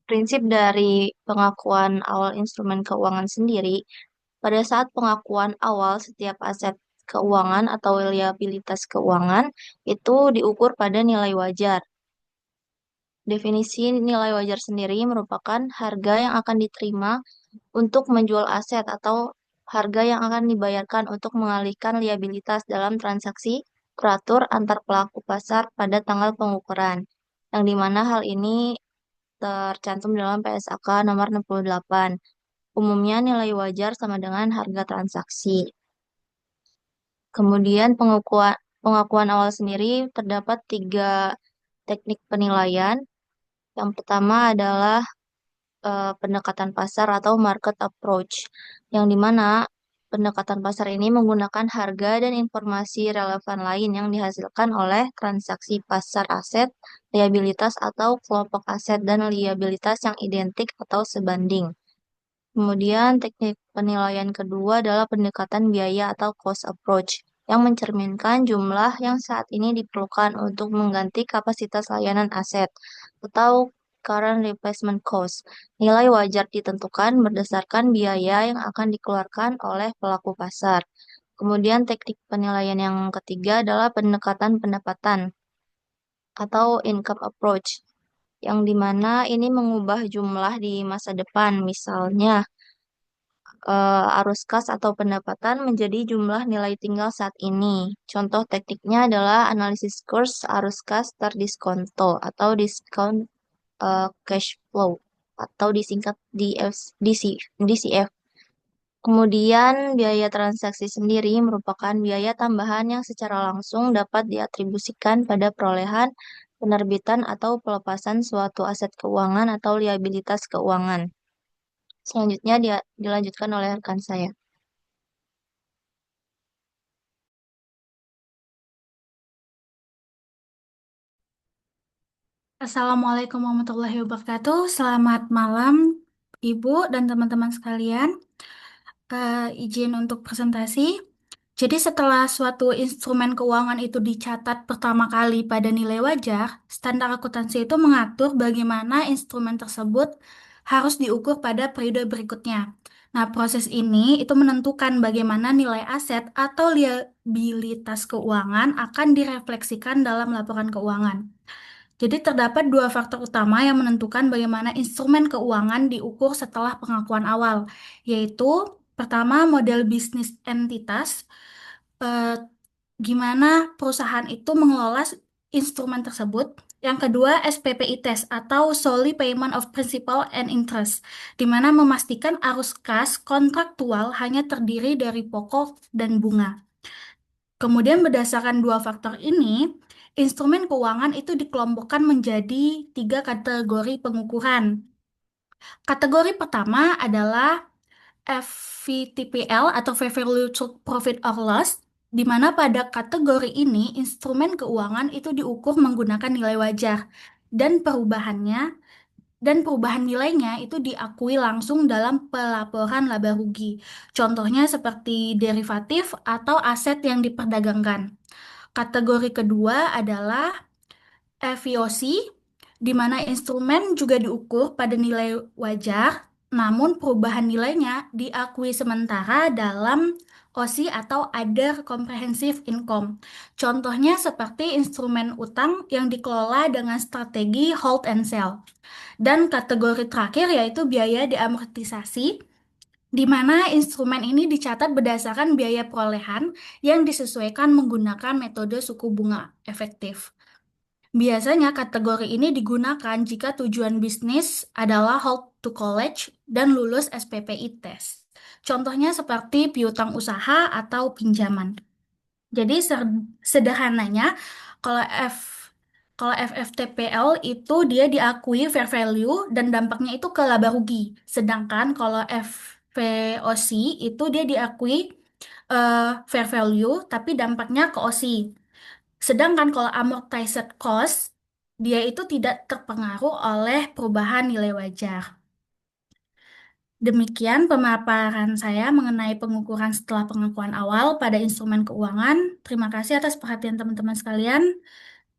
Prinsip dari pengakuan awal instrumen keuangan sendiri, pada saat pengakuan awal setiap aset keuangan atau liabilitas keuangan itu diukur pada nilai wajar. Definisi nilai wajar sendiri merupakan harga yang akan diterima untuk menjual aset atau harga yang akan dibayarkan untuk mengalihkan liabilitas dalam transaksi teratur antar pelaku pasar pada tanggal pengukuran, yang dimana hal ini tercantum dalam PSAK nomor 68. Umumnya nilai wajar sama dengan harga transaksi. Kemudian pengakuan awal sendiri terdapat 3 teknik penilaian. Yang pertama adalah pendekatan pasar atau market approach, yang dimana pendekatan pasar ini menggunakan harga dan informasi relevan lain yang dihasilkan oleh transaksi pasar aset, liabilitas atau kelompok aset dan liabilitas yang identik atau sebanding. Kemudian teknik penilaian kedua adalah pendekatan biaya atau cost approach, yang mencerminkan jumlah yang saat ini diperlukan untuk mengganti kapasitas layanan aset atau current replacement cost. Nilai wajar ditentukan berdasarkan biaya yang akan dikeluarkan oleh pelaku pasar. Kemudian teknik penilaian yang ketiga adalah pendekatan pendapatan atau income approach, yang dimana ini mengubah jumlah di masa depan, misalnya arus kas atau pendapatan menjadi jumlah nilai tinggal saat ini. Contoh tekniknya adalah analisis kurs arus kas terdiskonto atau discount cash flow atau disingkat DCF. Kemudian biaya transaksi sendiri merupakan biaya tambahan yang secara langsung dapat diatribusikan pada perolehan, penerbitan atau pelepasan suatu aset keuangan atau liabilitas keuangan. Selanjutnya dilanjutkan oleh rekan saya. Assalamualaikum warahmatullahi wabarakatuh. Selamat malam, Ibu dan teman-teman sekalian. Izin untuk presentasi. Jadi setelah suatu instrumen keuangan itu dicatat pertama kali pada nilai wajar, standar akuntansi itu mengatur bagaimana instrumen tersebut harus diukur pada periode berikutnya. Nah, proses ini itu menentukan bagaimana nilai aset atau liabilitas keuangan akan direfleksikan dalam laporan keuangan. Jadi terdapat 2 faktor utama yang menentukan bagaimana instrumen keuangan diukur setelah pengakuan awal, yaitu pertama model bisnis entitas, gimana perusahaan itu mengelola instrumen tersebut. Yang kedua, SPPI test atau Solely Payment of Principal and Interest, di mana memastikan arus kas kontraktual hanya terdiri dari pokok dan bunga. Kemudian berdasarkan dua faktor ini, instrumen keuangan itu dikelompokkan menjadi tiga kategori pengukuran. Kategori pertama adalah FVTPL atau Fair Value Through Profit or Loss, di mana pada kategori ini instrumen keuangan itu diukur menggunakan nilai wajar dan perubahan nilainya itu diakui langsung dalam pelaporan laba rugi. Contohnya seperti derivatif atau aset yang diperdagangkan. Kategori kedua adalah FVOC, di mana instrumen juga diukur pada nilai wajar, namun perubahan nilainya diakui sementara dalam OSI atau Other Comprehensive Income. Contohnya seperti instrumen utang yang dikelola dengan strategi hold and sell. Dan kategori terakhir yaitu biaya diamortisasi, di mana instrumen ini dicatat berdasarkan biaya perolehan yang disesuaikan menggunakan metode suku bunga efektif. Biasanya kategori ini digunakan jika tujuan bisnis adalah hold to collect dan lulus SPPI test. Contohnya seperti piutang usaha atau pinjaman. Jadi sederhananya kalau FFTPL itu dia diakui fair value dan dampaknya itu ke laba rugi. Sedangkan kalau FVOC itu dia diakui fair value tapi dampaknya ke OSI. Sedangkan kalau amortized cost, dia itu tidak terpengaruh oleh perubahan nilai wajar. Demikian pemaparan saya mengenai pengukuran setelah pengakuan awal pada instrumen keuangan. Terima kasih atas perhatian teman-teman sekalian.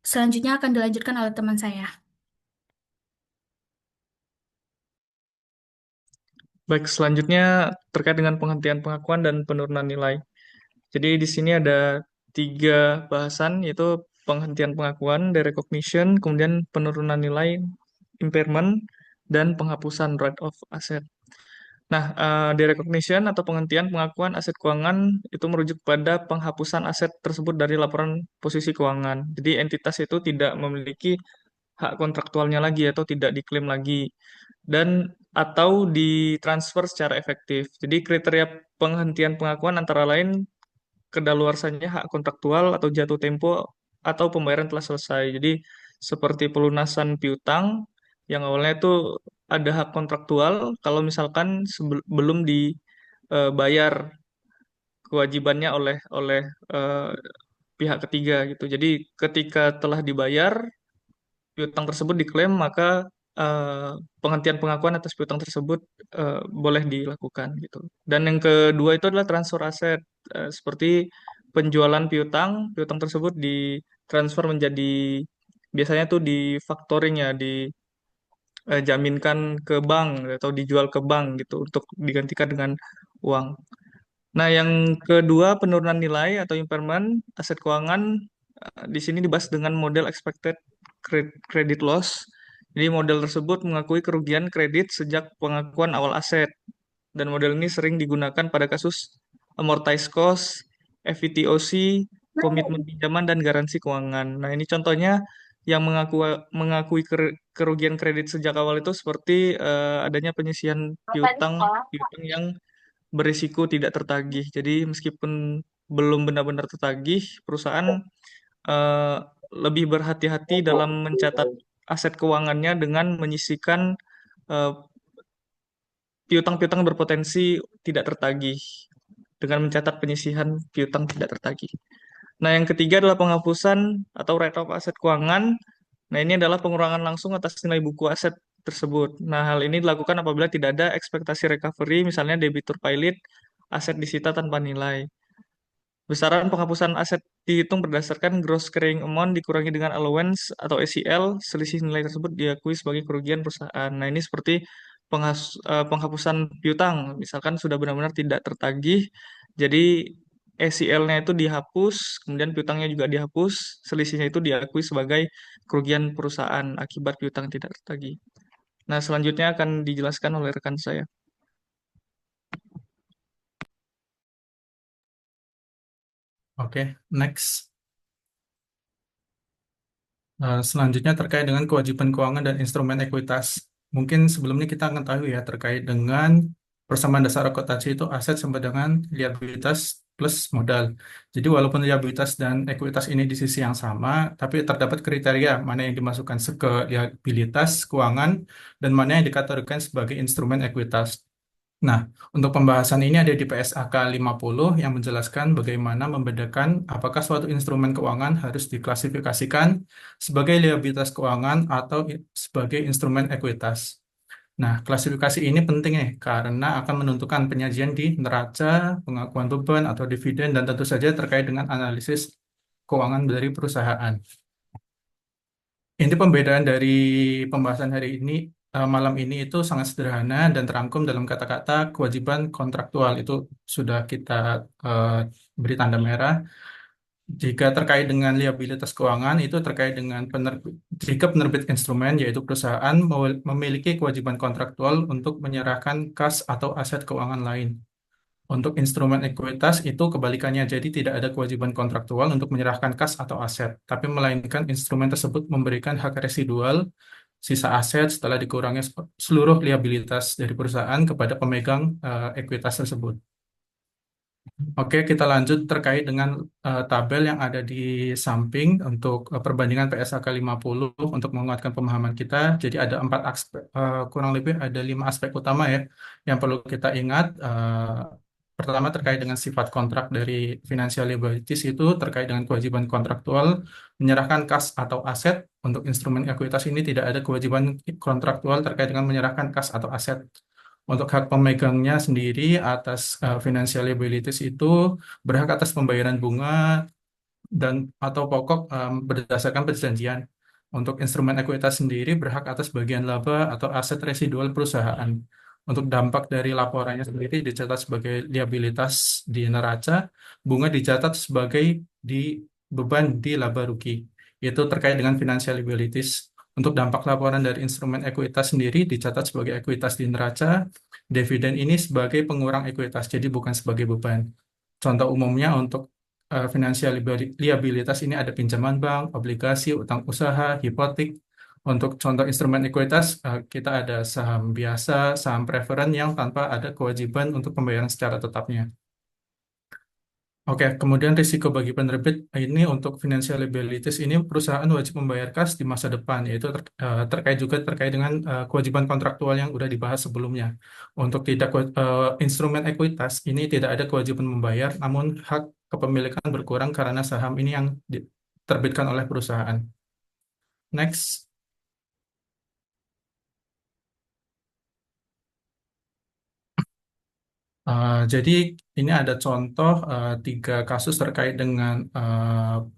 Selanjutnya akan dilanjutkan oleh teman saya. Baik, selanjutnya terkait dengan penghentian pengakuan dan penurunan nilai. Jadi di sini ada 3 bahasan, yaitu penghentian pengakuan, derecognition, kemudian penurunan nilai, impairment, dan penghapusan write-off aset. Nah, derecognition atau penghentian pengakuan aset keuangan itu merujuk pada penghapusan aset tersebut dari laporan posisi keuangan. Jadi entitas itu tidak memiliki hak kontraktualnya lagi atau tidak diklaim lagi dan atau ditransfer secara efektif. Jadi kriteria penghentian pengakuan antara lain kedaluarsanya hak kontraktual atau jatuh tempo atau pembayaran telah selesai. Jadi seperti pelunasan piutang yang awalnya itu ada hak kontraktual kalau misalkan belum dibayar kewajibannya oleh eh, pihak ketiga gitu. Jadi ketika telah dibayar piutang tersebut diklaim, maka eh, penghentian pengakuan atas piutang tersebut boleh dilakukan gitu. Dan yang kedua itu adalah transfer aset, seperti penjualan piutang, piutang tersebut ditransfer menjadi biasanya tuh di factoring ya, dijaminkan ke bank atau dijual ke bank gitu untuk digantikan dengan uang. Nah, yang kedua penurunan nilai atau impairment aset keuangan di sini dibahas dengan model expected credit loss. Jadi model tersebut mengakui kerugian kredit sejak pengakuan awal aset. Dan model ini sering digunakan pada kasus amortized cost, FVTOC, komitmen pinjaman, dan garansi keuangan. Nah, ini contohnya yang mengakui kerugian kredit sejak awal itu seperti adanya penyisihan piutang yang berisiko tidak tertagih. Jadi meskipun belum benar-benar tertagih, perusahaan eh, lebih berhati-hati dalam mencatat aset keuangannya dengan menyisihkan eh, piutang-piutang berpotensi tidak tertagih dengan mencatat penyisihan piutang tidak tertagih. Nah, yang ketiga adalah penghapusan atau write-off aset keuangan. Nah, ini adalah pengurangan langsung atas nilai buku aset tersebut. Nah, hal ini dilakukan apabila tidak ada ekspektasi recovery, misalnya debitur pilot, aset disita tanpa nilai. Besaran penghapusan aset dihitung berdasarkan gross carrying amount dikurangi dengan allowance atau ACL, selisih nilai tersebut diakui sebagai kerugian perusahaan. Nah, ini seperti penghapusan piutang, misalkan sudah benar-benar tidak tertagih, jadi ACL-nya itu dihapus, kemudian piutangnya juga dihapus, selisihnya itu diakui sebagai kerugian perusahaan akibat piutang tidak tertagih. Nah, selanjutnya akan dijelaskan oleh rekan saya. Oke, next. Selanjutnya terkait dengan kewajiban keuangan dan instrumen ekuitas. Mungkin sebelumnya kita mengetahui ya terkait dengan persamaan dasar akuntansi itu aset sama dengan liabilitas plus modal. Jadi walaupun liabilitas dan ekuitas ini di sisi yang sama, tapi terdapat kriteria mana yang dimasukkan ke liabilitas keuangan dan mana yang dikategorikan sebagai instrumen ekuitas. Nah, untuk pembahasan ini ada di PSAK 50 yang menjelaskan bagaimana membedakan apakah suatu instrumen keuangan harus diklasifikasikan sebagai liabilitas keuangan atau sebagai instrumen ekuitas. Nah, klasifikasi ini penting nih karena akan menentukan penyajian di neraca, pengakuan beban atau dividen dan tentu saja terkait dengan analisis keuangan dari perusahaan. Ini pembedaan dari pembahasan hari ini malam ini itu sangat sederhana dan terangkum dalam kata-kata kewajiban kontraktual itu sudah kita eh, beri tanda merah. Jika terkait dengan liabilitas keuangan itu terkait dengan jika penerbit instrumen yaitu perusahaan memiliki kewajiban kontraktual untuk menyerahkan kas atau aset keuangan lain. Untuk instrumen ekuitas itu kebalikannya, jadi tidak ada kewajiban kontraktual untuk menyerahkan kas atau aset, tapi melainkan instrumen tersebut memberikan hak residual sisa aset setelah dikurangi seluruh liabilitas dari perusahaan kepada pemegang ekuitas tersebut. Oke, kita lanjut terkait dengan tabel yang ada di samping untuk perbandingan PSAK 50 untuk menguatkan pemahaman kita. Jadi ada 4 aspek, kurang lebih ada 5 aspek utama ya yang perlu kita ingat. Pertama terkait dengan sifat kontrak dari financial liabilities itu terkait dengan kewajiban kontraktual menyerahkan kas atau aset. Untuk instrumen ekuitas ini tidak ada kewajiban kontraktual terkait dengan menyerahkan kas atau aset. Untuk hak pemegangnya sendiri atas financial liabilities itu berhak atas pembayaran bunga dan atau pokok berdasarkan perjanjian. Untuk instrumen ekuitas sendiri berhak atas bagian laba atau aset residual perusahaan. Untuk dampak dari laporannya sendiri dicatat sebagai liabilitas di neraca, bunga dicatat sebagai di beban di laba rugi. Itu terkait dengan financial liabilities. Untuk dampak laporan dari instrumen ekuitas sendiri dicatat sebagai ekuitas di neraca, dividen ini sebagai pengurang ekuitas, jadi bukan sebagai beban. Contoh umumnya untuk financial liabilitas ini ada pinjaman bank, obligasi, utang usaha, hipotek. Untuk contoh instrumen ekuitas, kita ada saham biasa, saham preferen yang tanpa ada kewajiban untuk pembayaran secara tetapnya. Oke, kemudian risiko bagi penerbit ini untuk financial liabilities ini perusahaan wajib membayar kas di masa depan, yaitu terkait juga terkait dengan kewajiban kontraktual yang sudah dibahas sebelumnya. Untuk instrumen ekuitas ini tidak ada kewajiban membayar, namun hak kepemilikan berkurang karena saham ini yang diterbitkan oleh perusahaan. Next. Jadi ini ada contoh 3 kasus terkait dengan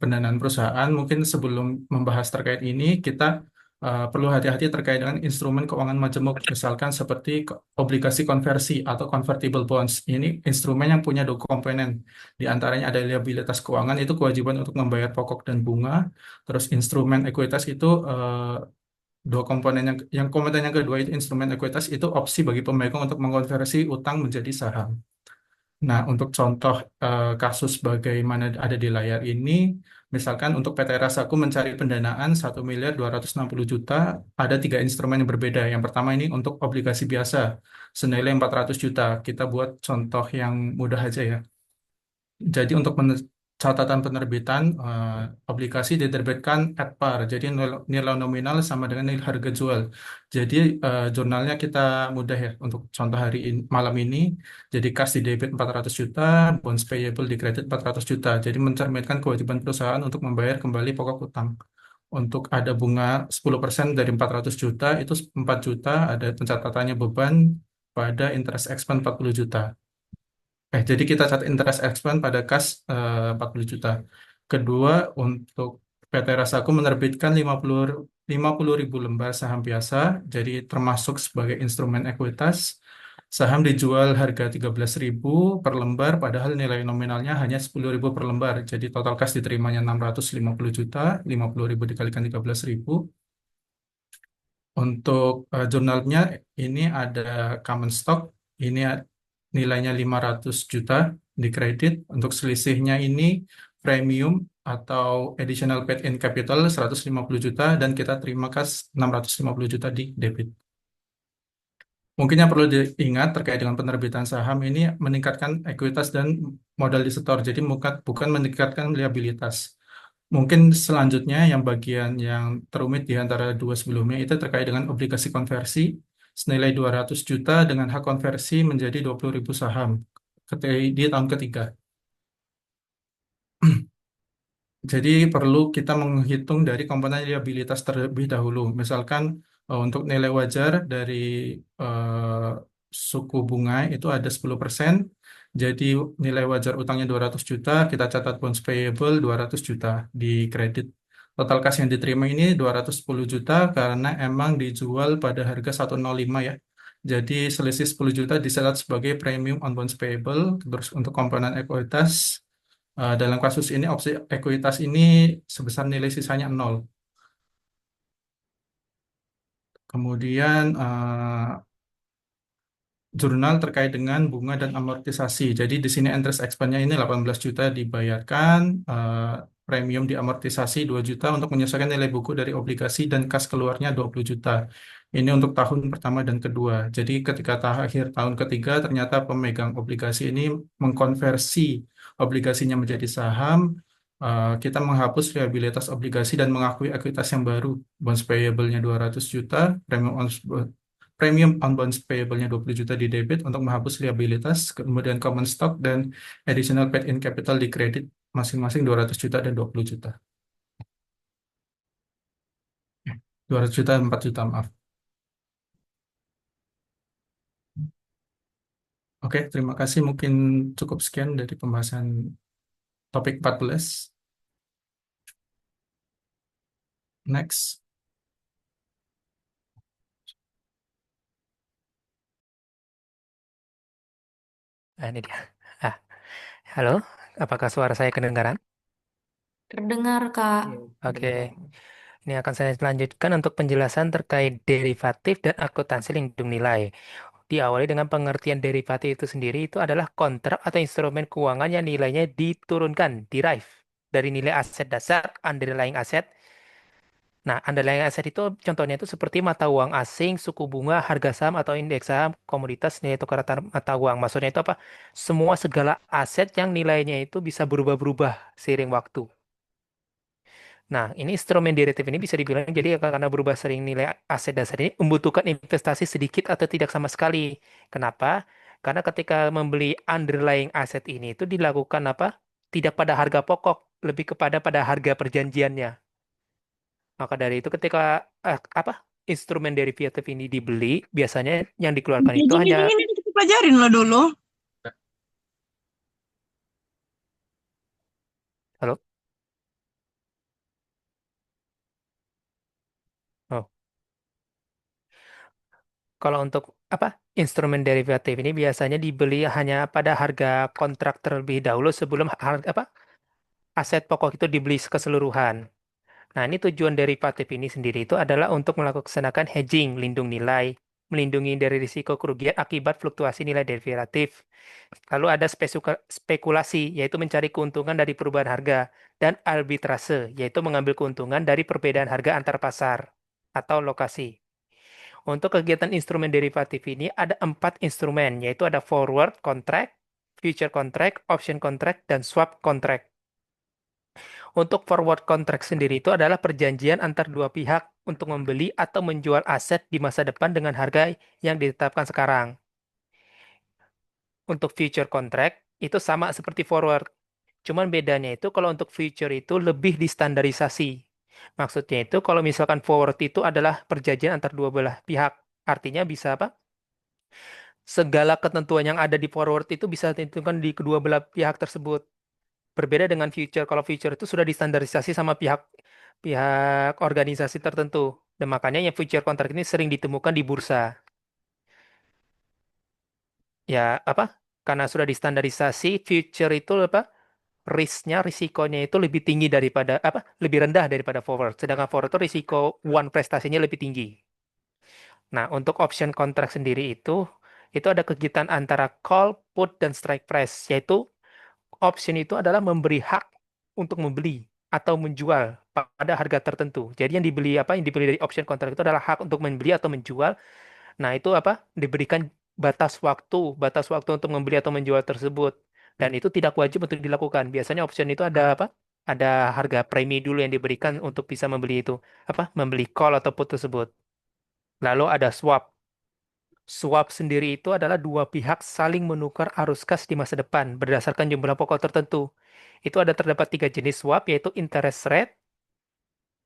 pendanaan perusahaan. Mungkin sebelum membahas terkait ini, kita perlu hati-hati terkait dengan instrumen keuangan majemuk, misalkan seperti obligasi konversi atau convertible bonds. Ini instrumen yang punya 2 komponen. Di antaranya ada liabilitas keuangan, itu kewajiban untuk membayar pokok dan bunga. Terus instrumen ekuitas itu 2 komponen yang komponen yang kedua itu instrumen ekuitas itu opsi bagi pemegang untuk mengkonversi utang menjadi saham. Nah, untuk contoh kasus bagaimana ada di layar ini, misalkan untuk PT Rasaku mencari pendanaan 1.260.000.000, ada 3 instrumen yang berbeda. Yang pertama ini untuk obligasi biasa senilai 400 juta. Kita buat contoh yang mudah aja ya. Jadi untuk catatan penerbitan obligasi diterbitkan at par, jadi nilai nominal sama dengan nilai harga jual. Jadi jurnalnya kita mudah ya untuk contoh malam ini. Jadi kas di debit 400 juta, bonds payable di kredit 400 juta. Jadi mencerminkan kewajiban perusahaan untuk membayar kembali pokok utang. Untuk ada bunga 10% dari 400 juta itu 4 juta, ada pencatatannya beban pada interest expense 40 juta. Jadi kita catat interest expense pada kas 40 juta. Kedua, untuk PT Rasaku menerbitkan 50 ribu lembar saham biasa, jadi termasuk sebagai instrumen ekuitas. Saham dijual harga 13.000 per lembar, padahal nilai nominalnya hanya 10.000 per lembar. Jadi total kas diterimanya 650 juta, 50.000 dikalikan 13.000. Untuk jurnalnya ini ada common stock, ini nilainya 500 juta di kredit. Untuk selisihnya ini premium atau additional paid in capital 150 juta dan kita terima kas 650 juta di debit. Mungkin yang perlu diingat terkait dengan penerbitan saham ini meningkatkan ekuitas dan modal disetor, jadi bukan meningkatkan liabilitas. Mungkin selanjutnya yang bagian yang terumit di antara dua sebelumnya itu terkait dengan obligasi konversi senilai 200 juta dengan hak konversi menjadi 20.000 saham di tahun ketiga. Jadi perlu kita menghitung dari komponen liabilitas terlebih dahulu. Misalkan untuk nilai wajar dari eh, suku bunga itu ada 10%. Jadi nilai wajar utangnya 200 juta, kita catat bonds payable 200 juta di kredit. Total kas yang diterima ini 210 juta karena emang dijual pada harga 105 ya. Jadi selisih 10 juta dicatat sebagai premium on bonds payable. Terus untuk komponen ekuitas dalam kasus ini opsi ekuitas ini sebesar nilai sisanya 0. Kemudian jurnal terkait dengan bunga dan amortisasi. Jadi di sini interest expense-nya ini 18 juta dibayarkan, premium diamortisasi 2 juta untuk menyesuaikan nilai buku dari obligasi dan kas keluarnya 20 juta. Ini untuk tahun pertama dan kedua. Jadi ketika akhir tahun ketiga ternyata pemegang obligasi ini mengkonversi obligasinya menjadi saham, kita menghapus liabilitas obligasi dan mengakui ekuitas yang baru. Bonds payable-nya 200 juta, premium on bonds payable-nya 20 juta di debit untuk menghapus liabilitas, kemudian common stock dan additional paid in capital di kredit masing-masing 200 juta dan 20 juta. 200 juta, 4 juta, maaf. Oke, terima kasih. Mungkin cukup sekian dari pembahasan topik 14. Next. Nah, ini dia. Ah, halo, apakah suara saya kedengaran? Terdengar, Kak. Oke, ini akan saya lanjutkan untuk penjelasan terkait derivatif dan akuntansi lindung nilai. Diawali dengan pengertian derivatif itu sendiri itu adalah kontrak atau instrumen keuangan yang nilainya diturunkan, derive, dari nilai aset dasar, underlying asset. Nah, underlying asset itu contohnya itu seperti mata uang asing, suku bunga, harga saham atau indeks saham, komoditas, nilai tukar mata uang. Maksudnya itu apa? Semua segala aset yang nilainya itu bisa berubah-berubah seiring waktu. Nah, ini instrumen derivatif ini bisa dibilang jadi karena berubah sering nilai aset dasar ini membutuhkan investasi sedikit atau tidak sama sekali. Kenapa? Karena ketika membeli underlying aset ini itu dilakukan apa? Tidak pada harga pokok, lebih kepada pada harga perjanjiannya. Maka dari itu ketika apa instrumen derivatif ini dibeli, biasanya yang dikeluarkan itu hanya Ini kita pelajarin lo dulu. halo. Oh, kalau untuk apa instrumen derivatif ini biasanya dibeli hanya pada harga kontrak terlebih dahulu sebelum harga apa aset pokok itu dibeli keseluruhan. Nah, ini tujuan derivatif ini sendiri itu adalah untuk melaksanakan hedging, lindung nilai, melindungi dari risiko kerugian akibat fluktuasi nilai derivatif. Lalu ada spekulasi, yaitu mencari keuntungan dari perubahan harga, dan arbitrase, yaitu mengambil keuntungan dari perbedaan harga antar pasar atau lokasi. Untuk kegiatan instrumen derivatif ini ada 4 instrumen, yaitu ada forward contract, future contract, option contract, dan swap contract. Untuk forward contract sendiri itu adalah perjanjian antar dua pihak untuk membeli atau menjual aset di masa depan dengan harga yang ditetapkan sekarang. Untuk future contract itu sama seperti forward. Cuman bedanya itu kalau untuk future itu lebih distandarisasi. Maksudnya itu kalau misalkan forward itu adalah perjanjian antar dua belah pihak. Artinya bisa apa? Segala ketentuan yang ada di forward itu bisa ditentukan di kedua belah pihak tersebut. Berbeda dengan future. Kalau future itu sudah distandarisasi sama pihak pihak organisasi tertentu. Dan makanya yang future contract ini sering ditemukan di bursa. Ya, apa? Karena sudah distandarisasi, future itu apa? Risikonya itu lebih tinggi daripada apa? Lebih rendah daripada forward. Sedangkan forward itu risiko one prestasinya lebih tinggi. Nah, untuk option contract sendiri itu ada kegiatan antara call, put, dan strike price, yaitu option itu adalah memberi hak untuk membeli atau menjual pada harga tertentu. Jadi yang dibeli apa yang dibeli dari option kontrak itu adalah hak untuk membeli atau menjual. Nah, itu apa? Diberikan batas waktu untuk membeli atau menjual tersebut. Dan itu tidak wajib untuk dilakukan. Biasanya option itu ada apa? Ada harga premi dulu yang diberikan untuk bisa membeli itu. Apa? Membeli call atau put tersebut. Lalu ada swap. Swap sendiri itu adalah dua pihak saling menukar arus kas di masa depan berdasarkan jumlah pokok tertentu. Itu ada terdapat tiga jenis swap, yaitu interest rate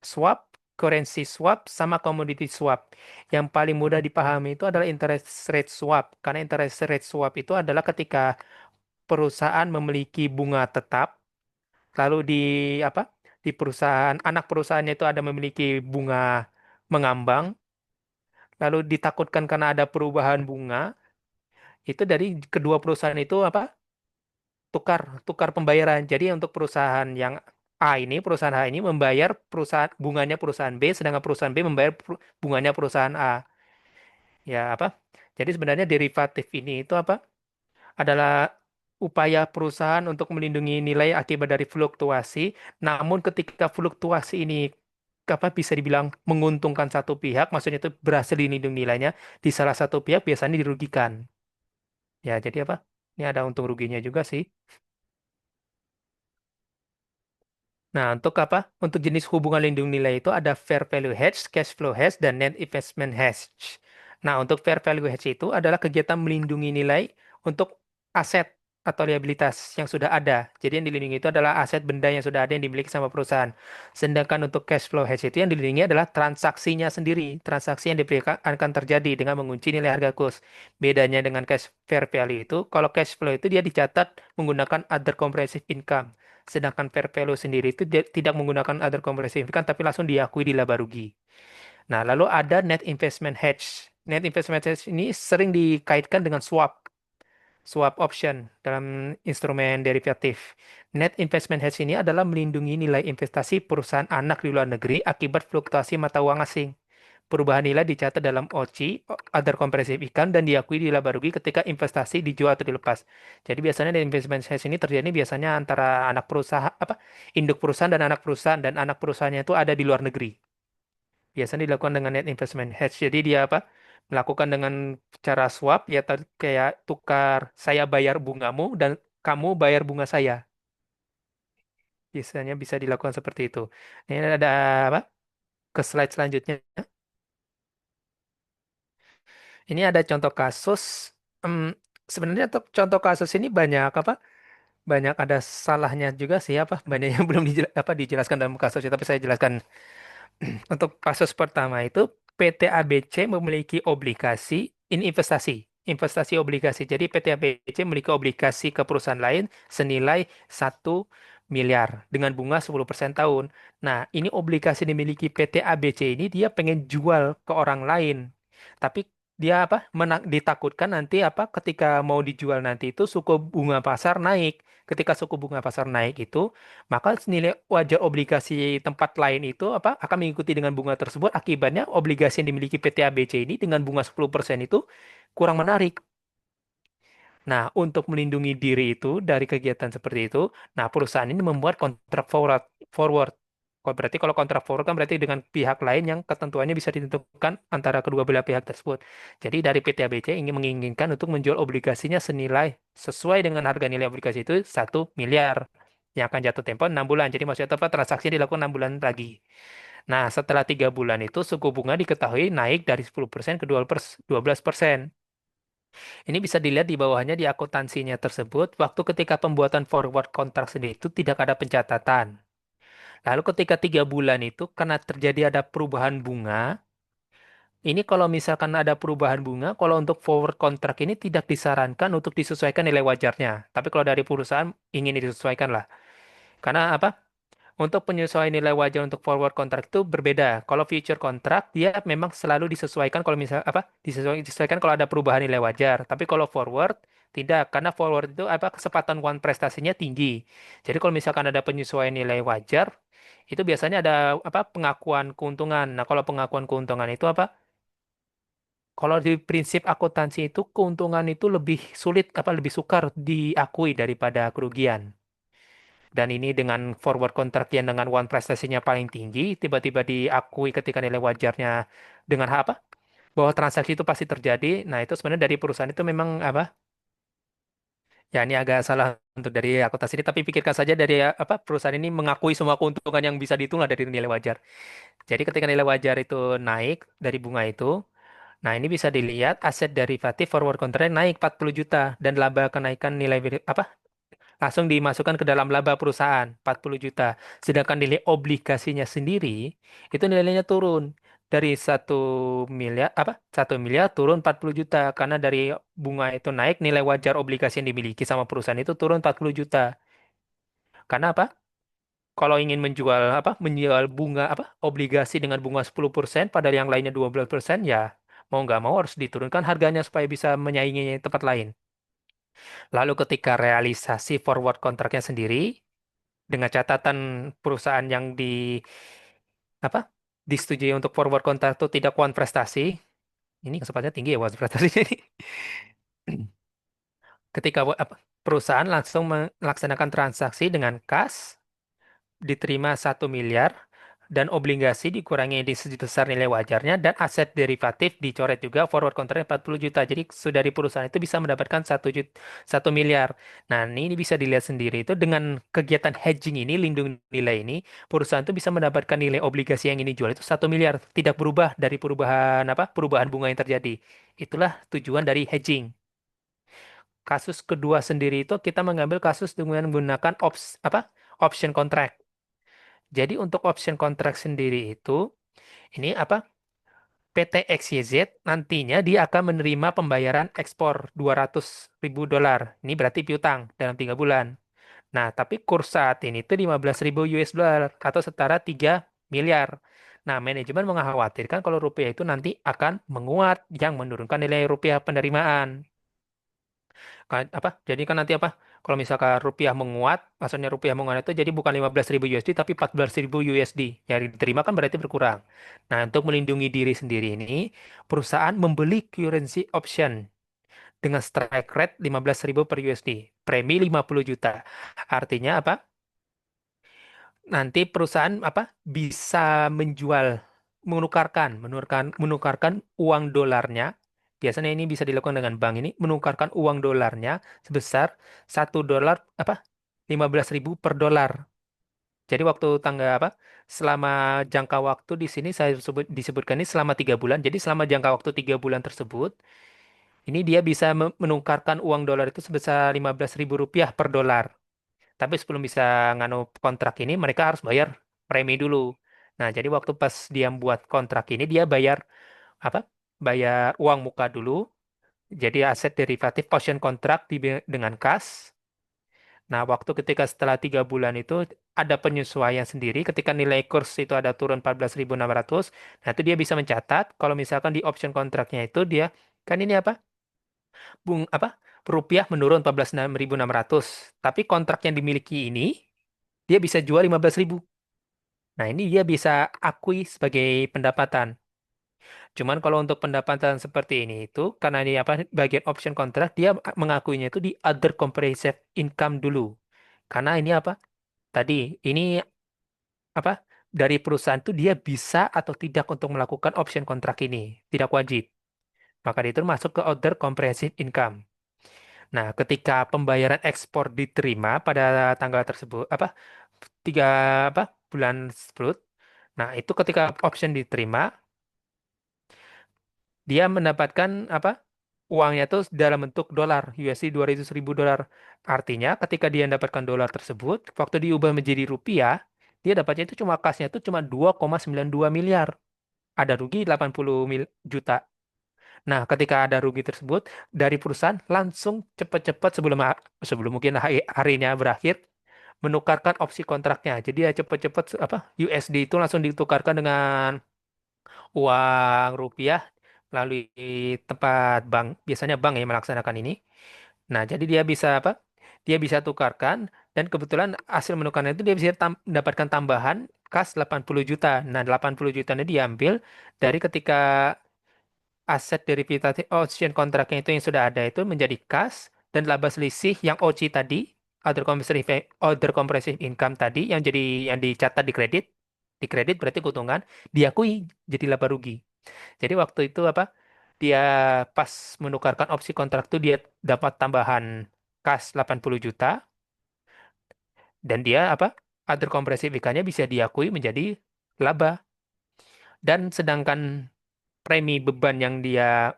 swap, currency swap, sama commodity swap. Yang paling mudah dipahami itu adalah interest rate swap. Karena interest rate swap itu adalah ketika perusahaan memiliki bunga tetap, lalu di apa? Di perusahaan anak perusahaannya itu ada memiliki bunga mengambang, lalu ditakutkan karena ada perubahan bunga, itu dari kedua perusahaan itu apa? Tukar tukar pembayaran. Jadi untuk perusahaan yang perusahaan A ini membayar perusahaan bunganya perusahaan B, sedangkan perusahaan B membayar bunganya perusahaan A. Ya apa? Jadi sebenarnya derivatif ini itu apa? Adalah upaya perusahaan untuk melindungi nilai akibat dari fluktuasi. Namun ketika fluktuasi ini apa bisa dibilang menguntungkan satu pihak, maksudnya itu berhasil dilindungi nilainya, di salah satu pihak biasanya dirugikan. Ya, jadi apa? Ini ada untung ruginya juga sih. Nah, untuk apa? Untuk jenis hubungan lindung nilai itu ada fair value hedge, cash flow hedge, dan net investment hedge. Nah, untuk fair value hedge itu adalah kegiatan melindungi nilai untuk aset atau liabilitas yang sudah ada. Jadi yang dilindungi itu adalah aset benda yang sudah ada yang dimiliki sama perusahaan. Sedangkan untuk cash flow hedge itu yang dilindungi adalah transaksinya sendiri. Transaksi yang diberikan akan terjadi dengan mengunci nilai harga kurs. Bedanya dengan cash fair value itu, kalau cash flow itu dia dicatat menggunakan other comprehensive income. Sedangkan fair value sendiri itu dia tidak menggunakan other comprehensive income, tapi langsung diakui di laba rugi. Nah, lalu ada net investment hedge. Net investment hedge ini sering dikaitkan dengan swap option dalam instrumen derivatif. Net investment hedge ini adalah melindungi nilai investasi perusahaan anak di luar negeri akibat fluktuasi mata uang asing. Perubahan nilai dicatat dalam OCI, Other Comprehensive Income, dan diakui di laba rugi ketika investasi dijual atau dilepas. Jadi biasanya di investment hedge ini terjadi biasanya antara anak perusahaan, induk perusahaan dan anak perusahaannya itu ada di luar negeri. Biasanya dilakukan dengan net investment hedge. Jadi dia apa? Melakukan dengan cara swap, ya kayak tukar saya bayar bungamu dan kamu bayar bunga saya. Biasanya bisa dilakukan seperti itu. Ini ada apa? Ke slide selanjutnya. Ini ada contoh kasus. Em, Sebenarnya untuk contoh kasus ini banyak apa? Banyak ada salahnya juga sih apa? Banyak yang belum dijelaskan dalam kasusnya. Tapi saya jelaskan. Untuk kasus pertama itu PT ABC memiliki obligasi ini investasi obligasi. Jadi PT ABC memiliki obligasi ke perusahaan lain senilai 1 miliar dengan bunga 10% tahun. Nah, ini obligasi dimiliki PT ABC ini dia pengen jual ke orang lain. Tapi dia ditakutkan nanti ketika mau dijual nanti itu suku bunga pasar naik. Ketika suku bunga pasar naik itu maka nilai wajar obligasi tempat lain itu akan mengikuti dengan bunga tersebut. Akibatnya obligasi yang dimiliki PT ABC ini dengan bunga 10% itu kurang menarik. Nah, untuk melindungi diri itu dari kegiatan seperti itu, nah perusahaan ini membuat kontrak forward. Berarti kalau kontrak forward kan berarti dengan pihak lain yang ketentuannya bisa ditentukan antara kedua belah pihak tersebut. Jadi dari PT ABC ingin menginginkan untuk menjual obligasinya senilai sesuai dengan harga nilai obligasi itu 1 miliar yang akan jatuh tempo 6 bulan. Jadi maksudnya transaksi dilakukan 6 bulan lagi. Nah, setelah 3 bulan itu suku bunga diketahui naik dari 10% ke 12%. Ini bisa dilihat di bawahnya di akuntansinya tersebut, waktu ketika pembuatan forward kontrak sendiri itu tidak ada pencatatan. Lalu ketika 3 bulan itu karena terjadi ada perubahan bunga, ini kalau misalkan ada perubahan bunga, kalau untuk forward kontrak ini tidak disarankan untuk disesuaikan nilai wajarnya. Tapi kalau dari perusahaan ingin disesuaikan lah. Karena untuk penyesuaian nilai wajar untuk forward kontrak itu berbeda. Kalau future kontrak dia memang selalu disesuaikan kalau disesuaikan kalau ada perubahan nilai wajar. Tapi kalau forward tidak, karena forward itu kesempatan uang prestasinya tinggi. Jadi kalau misalkan ada penyesuaian nilai wajar, itu biasanya ada pengakuan keuntungan. Nah, kalau pengakuan keuntungan itu kalau di prinsip akuntansi itu keuntungan itu lebih sulit lebih sukar diakui daripada kerugian. Dan ini dengan forward contract yang dengan one prestasinya paling tinggi, tiba-tiba diakui ketika nilai wajarnya dengan apa? Bahwa transaksi itu pasti terjadi. Nah, itu sebenarnya dari perusahaan itu memang apa? Ya, ini agak salah untuk dari akuntansi ini, tapi pikirkan saja dari apa perusahaan ini mengakui semua keuntungan yang bisa dihitung lah dari nilai wajar. Jadi ketika nilai wajar itu naik dari bunga itu, nah ini bisa dilihat aset derivatif forward contract naik 40 juta dan laba kenaikan nilai apa langsung dimasukkan ke dalam laba perusahaan 40 juta. Sedangkan nilai obligasinya sendiri itu nilainya turun dari 1 miliar apa 1 miliar turun 40 juta karena dari bunga itu naik nilai wajar obligasi yang dimiliki sama perusahaan itu turun 40 juta. Karena apa? Kalau ingin menjual apa menjual bunga apa obligasi dengan bunga 10% padahal yang lainnya 12% ya mau nggak mau harus diturunkan harganya supaya bisa menyaingi tempat lain. Lalu ketika realisasi forward kontraknya sendiri dengan catatan perusahaan yang apa disetujui untuk forward kontrak itu tidak one prestasi, ini kesempatannya tinggi ya one prestasinya ini. Ketika perusahaan langsung melaksanakan transaksi dengan kas diterima 1 miliar dan obligasi dikurangi di sebesar nilai wajarnya dan aset derivatif dicoret juga forward contract 40 juta. Jadi sudah dari perusahaan itu bisa mendapatkan 1 miliar. Nah, ini bisa dilihat sendiri itu dengan kegiatan hedging ini, lindung nilai ini, perusahaan itu bisa mendapatkan nilai obligasi yang ini jual itu 1 miliar, tidak berubah dari perubahan apa? Perubahan bunga yang terjadi. Itulah tujuan dari hedging. Kasus kedua sendiri itu kita mengambil kasus dengan menggunakan option contract. Jadi untuk option contract sendiri itu ini apa? PT XYZ nantinya dia akan menerima pembayaran ekspor 200 ribu dolar. Ini berarti piutang dalam 3 bulan. Nah, tapi kurs saat ini itu 15 ribu US dollar atau setara 3 miliar. Nah, manajemen mengkhawatirkan kalau rupiah itu nanti akan menguat yang menurunkan nilai rupiah penerimaan. Apa? Jadi kan nanti apa? Kalau misalkan rupiah menguat, maksudnya rupiah menguat itu jadi bukan 15 ribu USD tapi 14 ribu USD. Yang diterima kan berarti berkurang. Nah, untuk melindungi diri sendiri ini, perusahaan membeli currency option dengan strike rate 15 ribu per USD. Premi 50 juta. Artinya apa? Nanti perusahaan apa? Bisa menjual, menukarkan uang dolarnya. Biasanya ini bisa dilakukan dengan bank ini, menukarkan uang dolarnya sebesar 1 dolar apa? 15 ribu per dolar. Jadi waktu tangga apa? Selama jangka waktu di sini saya disebutkan ini selama 3 bulan. Jadi selama jangka waktu 3 bulan tersebut, ini dia bisa menukarkan uang dolar itu sebesar 15 ribu rupiah per dolar. Tapi sebelum bisa nganu kontrak ini, mereka harus bayar premi dulu. Nah, jadi waktu pas dia buat kontrak ini, dia bayar apa? Bayar uang muka dulu. Jadi aset derivatif option kontrak dengan kas. Nah, waktu ketika setelah 3 bulan itu ada penyesuaian sendiri. Ketika nilai kurs itu ada turun 14.600, nah itu dia bisa mencatat. Kalau misalkan di option kontraknya itu dia kan ini apa? Apa? Rupiah menurun 14.600. Tapi kontrak yang dimiliki ini dia bisa jual 15 ribu. Nah, ini dia bisa akui sebagai pendapatan. Cuman kalau untuk pendapatan seperti ini itu, karena ini apa bagian option kontrak, dia mengakuinya itu di other comprehensive income dulu. Karena ini apa? Tadi, ini apa? Dari perusahaan itu dia bisa atau tidak untuk melakukan option kontrak ini. Tidak wajib. Maka itu masuk ke other comprehensive income. Nah, ketika pembayaran ekspor diterima pada tanggal tersebut, tiga bulan tersebut. Nah, itu ketika option diterima, dia mendapatkan uangnya itu dalam bentuk dolar, USD 200 ribu dolar. Artinya, ketika dia mendapatkan dolar tersebut, waktu diubah menjadi rupiah, dia dapatnya itu cuma kasnya itu cuma 2,92 miliar. Ada rugi 80 juta. Nah, ketika ada rugi tersebut, dari perusahaan langsung cepat-cepat sebelum mungkin harinya berakhir, menukarkan opsi kontraknya. Jadi ya cepat-cepat USD itu langsung ditukarkan dengan uang rupiah melalui tempat bank. Biasanya bank yang melaksanakan ini. Nah, jadi dia bisa Dia bisa tukarkan dan kebetulan hasil menukarnya itu dia bisa mendapatkan tambahan kas 80 juta. Nah, 80 jutanya diambil dari ketika aset derivatif option kontraknya itu yang sudah ada itu menjadi kas dan laba selisih yang OC tadi other comprehensive income tadi yang dicatat di kredit berarti keuntungan diakui jadi laba rugi. Jadi waktu itu dia pas menukarkan opsi kontrak itu dia dapat tambahan kas 80 juta dan dia other comprehensive income-nya bisa diakui menjadi laba. Dan sedangkan premi beban yang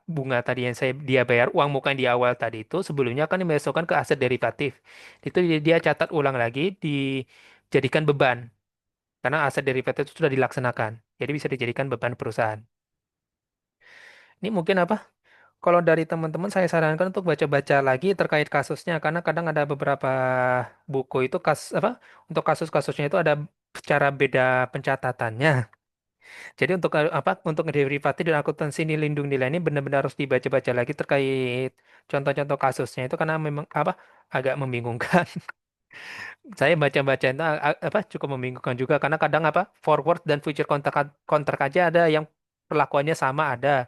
bunga tadi yang dia bayar uang muka yang di awal tadi itu sebelumnya kan dimasukkan ke aset derivatif. Itu dia catat ulang lagi dijadikan beban karena aset derivatif itu sudah dilaksanakan. Jadi bisa dijadikan beban perusahaan. Ini mungkin kalau dari teman-teman saya sarankan untuk baca-baca lagi terkait kasusnya karena kadang ada beberapa buku itu untuk kasus-kasusnya itu ada secara beda pencatatannya. Jadi untuk derivatif dan akuntansi lindung nilai ini benar-benar harus dibaca-baca lagi terkait contoh-contoh kasusnya itu karena memang agak membingungkan. Saya baca-baca itu cukup membingungkan juga karena kadang forward dan future kontrak aja ada yang perlakuannya sama ada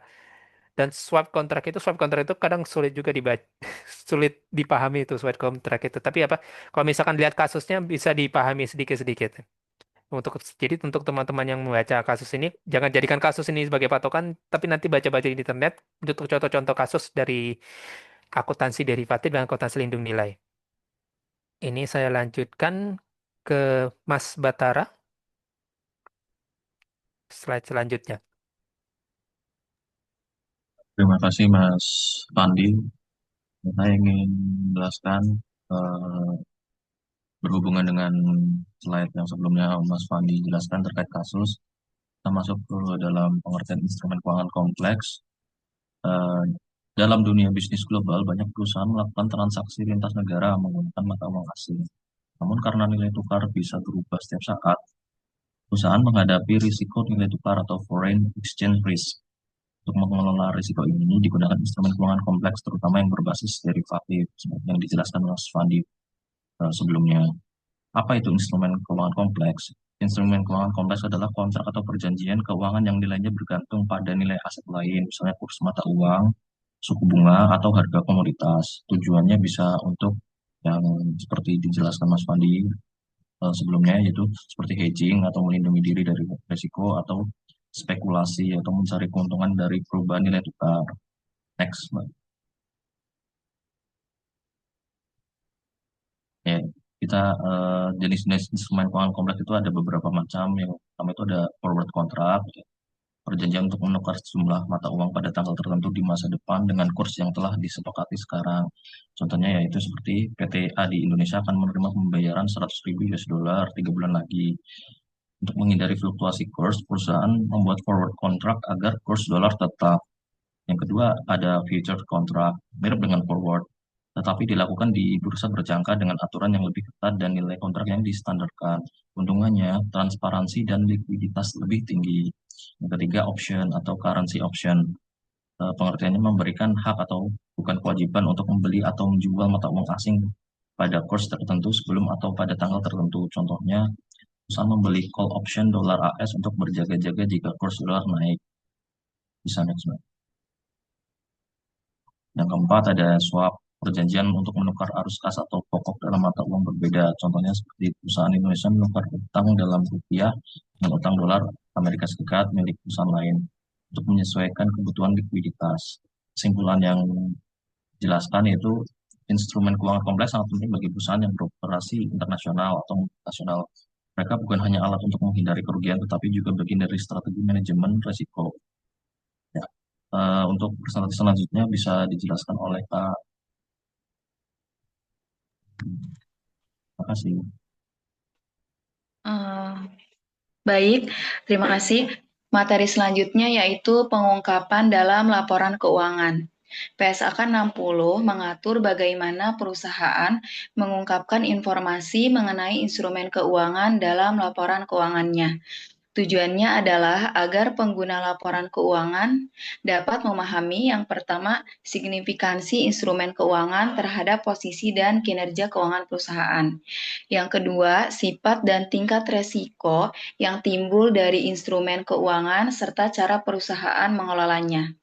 dan swap kontrak itu kadang sulit juga dibaca sulit dipahami itu swap kontrak itu. Tapi kalau misalkan lihat kasusnya bisa dipahami sedikit-sedikit. Jadi untuk teman-teman yang membaca kasus ini, jangan jadikan kasus ini sebagai patokan, tapi nanti baca-baca di internet untuk contoh-contoh kasus dari akuntansi derivatif dan akuntansi lindung nilai. Ini saya lanjutkan ke Mas Batara, slide selanjutnya. Terima kasih Mas Pandi. Saya ingin menjelaskan berhubungan dengan slide yang sebelumnya Mas Pandi jelaskan terkait kasus. Kita masuk ke dalam pengertian instrumen keuangan kompleks. Dalam dunia bisnis global, banyak perusahaan melakukan transaksi lintas negara menggunakan mata uang asing. Namun karena nilai tukar bisa berubah setiap saat, perusahaan menghadapi risiko nilai tukar atau foreign exchange risk. Untuk mengelola risiko ini digunakan instrumen keuangan kompleks terutama yang berbasis derivatif seperti yang dijelaskan Mas Fandi sebelumnya. Apa itu instrumen keuangan kompleks? Instrumen keuangan kompleks adalah kontrak atau perjanjian keuangan yang nilainya bergantung pada nilai aset lain, misalnya kurs mata uang, suku bunga, atau harga komoditas. Tujuannya bisa untuk yang seperti dijelaskan Mas Fandi sebelumnya, yaitu seperti hedging atau melindungi diri dari risiko atau spekulasi atau mencari keuntungan dari perubahan nilai tukar. Next, Mbak. Ya, kita jenis-jenis instrumen keuangan kompleks itu ada beberapa macam. Yang pertama itu ada forward contract, perjanjian untuk menukar sejumlah mata uang pada tanggal tertentu di masa depan dengan kurs yang telah disepakati sekarang. Contohnya yaitu seperti PTA di Indonesia akan menerima pembayaran 100.000 US dollar 3 bulan lagi. Untuk menghindari fluktuasi kurs, perusahaan membuat forward contract agar kurs dolar tetap. Yang kedua ada future contract, mirip dengan forward, tetapi dilakukan di bursa berjangka dengan aturan yang lebih ketat dan nilai kontrak yang distandarkan. Untungannya, transparansi dan likuiditas lebih tinggi. Yang ketiga, option atau currency option. Pengertiannya memberikan hak atau bukan kewajiban untuk membeli atau menjual mata uang asing pada kurs tertentu sebelum atau pada tanggal tertentu. Contohnya, perusahaan membeli call option dolar AS untuk berjaga-jaga jika kurs dolar naik. Bisa next, Mbak. Yang keempat ada swap, perjanjian untuk menukar arus kas atau pokok dalam mata uang berbeda. Contohnya seperti perusahaan Indonesia menukar utang dalam rupiah dengan utang dolar Amerika Serikat milik perusahaan lain untuk menyesuaikan kebutuhan likuiditas. Kesimpulan yang jelaskan yaitu instrumen keuangan kompleks sangat penting bagi perusahaan yang beroperasi internasional atau multinasional. Mereka bukan hanya alat untuk menghindari kerugian, tetapi juga bagian dari strategi manajemen risiko. Ya. Untuk presentasi selanjutnya bisa dijelaskan oleh Pak. Terima kasih. Baik, terima kasih. Materi selanjutnya yaitu pengungkapan dalam laporan keuangan. PSAK 60 mengatur bagaimana perusahaan mengungkapkan informasi mengenai instrumen keuangan dalam laporan keuangannya. Tujuannya adalah agar pengguna laporan keuangan dapat memahami yang pertama, signifikansi instrumen keuangan terhadap posisi dan kinerja keuangan perusahaan. Yang kedua, sifat dan tingkat resiko yang timbul dari instrumen keuangan serta cara perusahaan mengelolanya.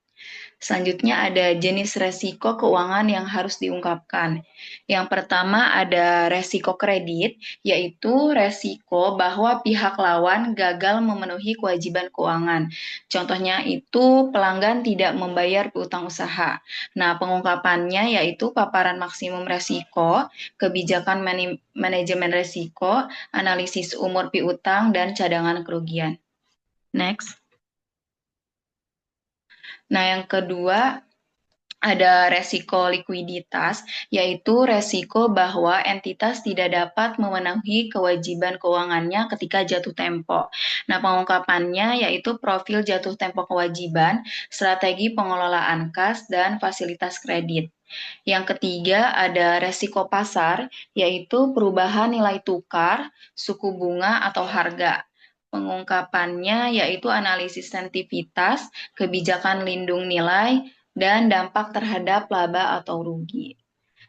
Selanjutnya ada jenis resiko keuangan yang harus diungkapkan. Yang pertama ada resiko kredit, yaitu resiko bahwa pihak lawan gagal memenuhi kewajiban keuangan. Contohnya itu pelanggan tidak membayar piutang usaha. Nah, pengungkapannya yaitu paparan maksimum resiko, kebijakan manajemen resiko, analisis umur piutang, dan cadangan kerugian. Next. Nah, yang kedua ada resiko likuiditas, yaitu resiko bahwa entitas tidak dapat memenuhi kewajiban keuangannya ketika jatuh tempo. Nah, pengungkapannya yaitu profil jatuh tempo kewajiban, strategi pengelolaan kas, dan fasilitas kredit. Yang ketiga ada resiko pasar, yaitu perubahan nilai tukar, suku bunga, atau harga. Pengungkapannya yaitu analisis sensitivitas, kebijakan lindung nilai, dan dampak terhadap laba atau rugi.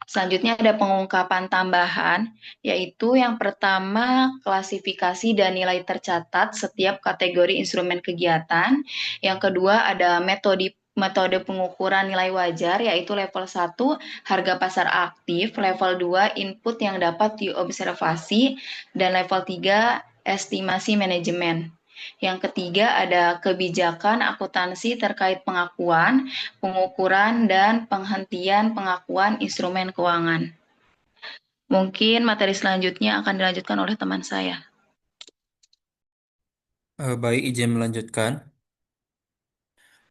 Selanjutnya ada pengungkapan tambahan, yaitu yang pertama klasifikasi dan nilai tercatat setiap kategori instrumen kegiatan. Yang kedua ada metode pengukuran nilai wajar, yaitu level 1 harga pasar aktif, level 2 input yang dapat diobservasi, dan level 3 estimasi manajemen. Yang ketiga ada kebijakan akuntansi terkait pengakuan, pengukuran, dan penghentian pengakuan instrumen keuangan. Mungkin materi selanjutnya akan dilanjutkan oleh teman saya. Baik, izin melanjutkan.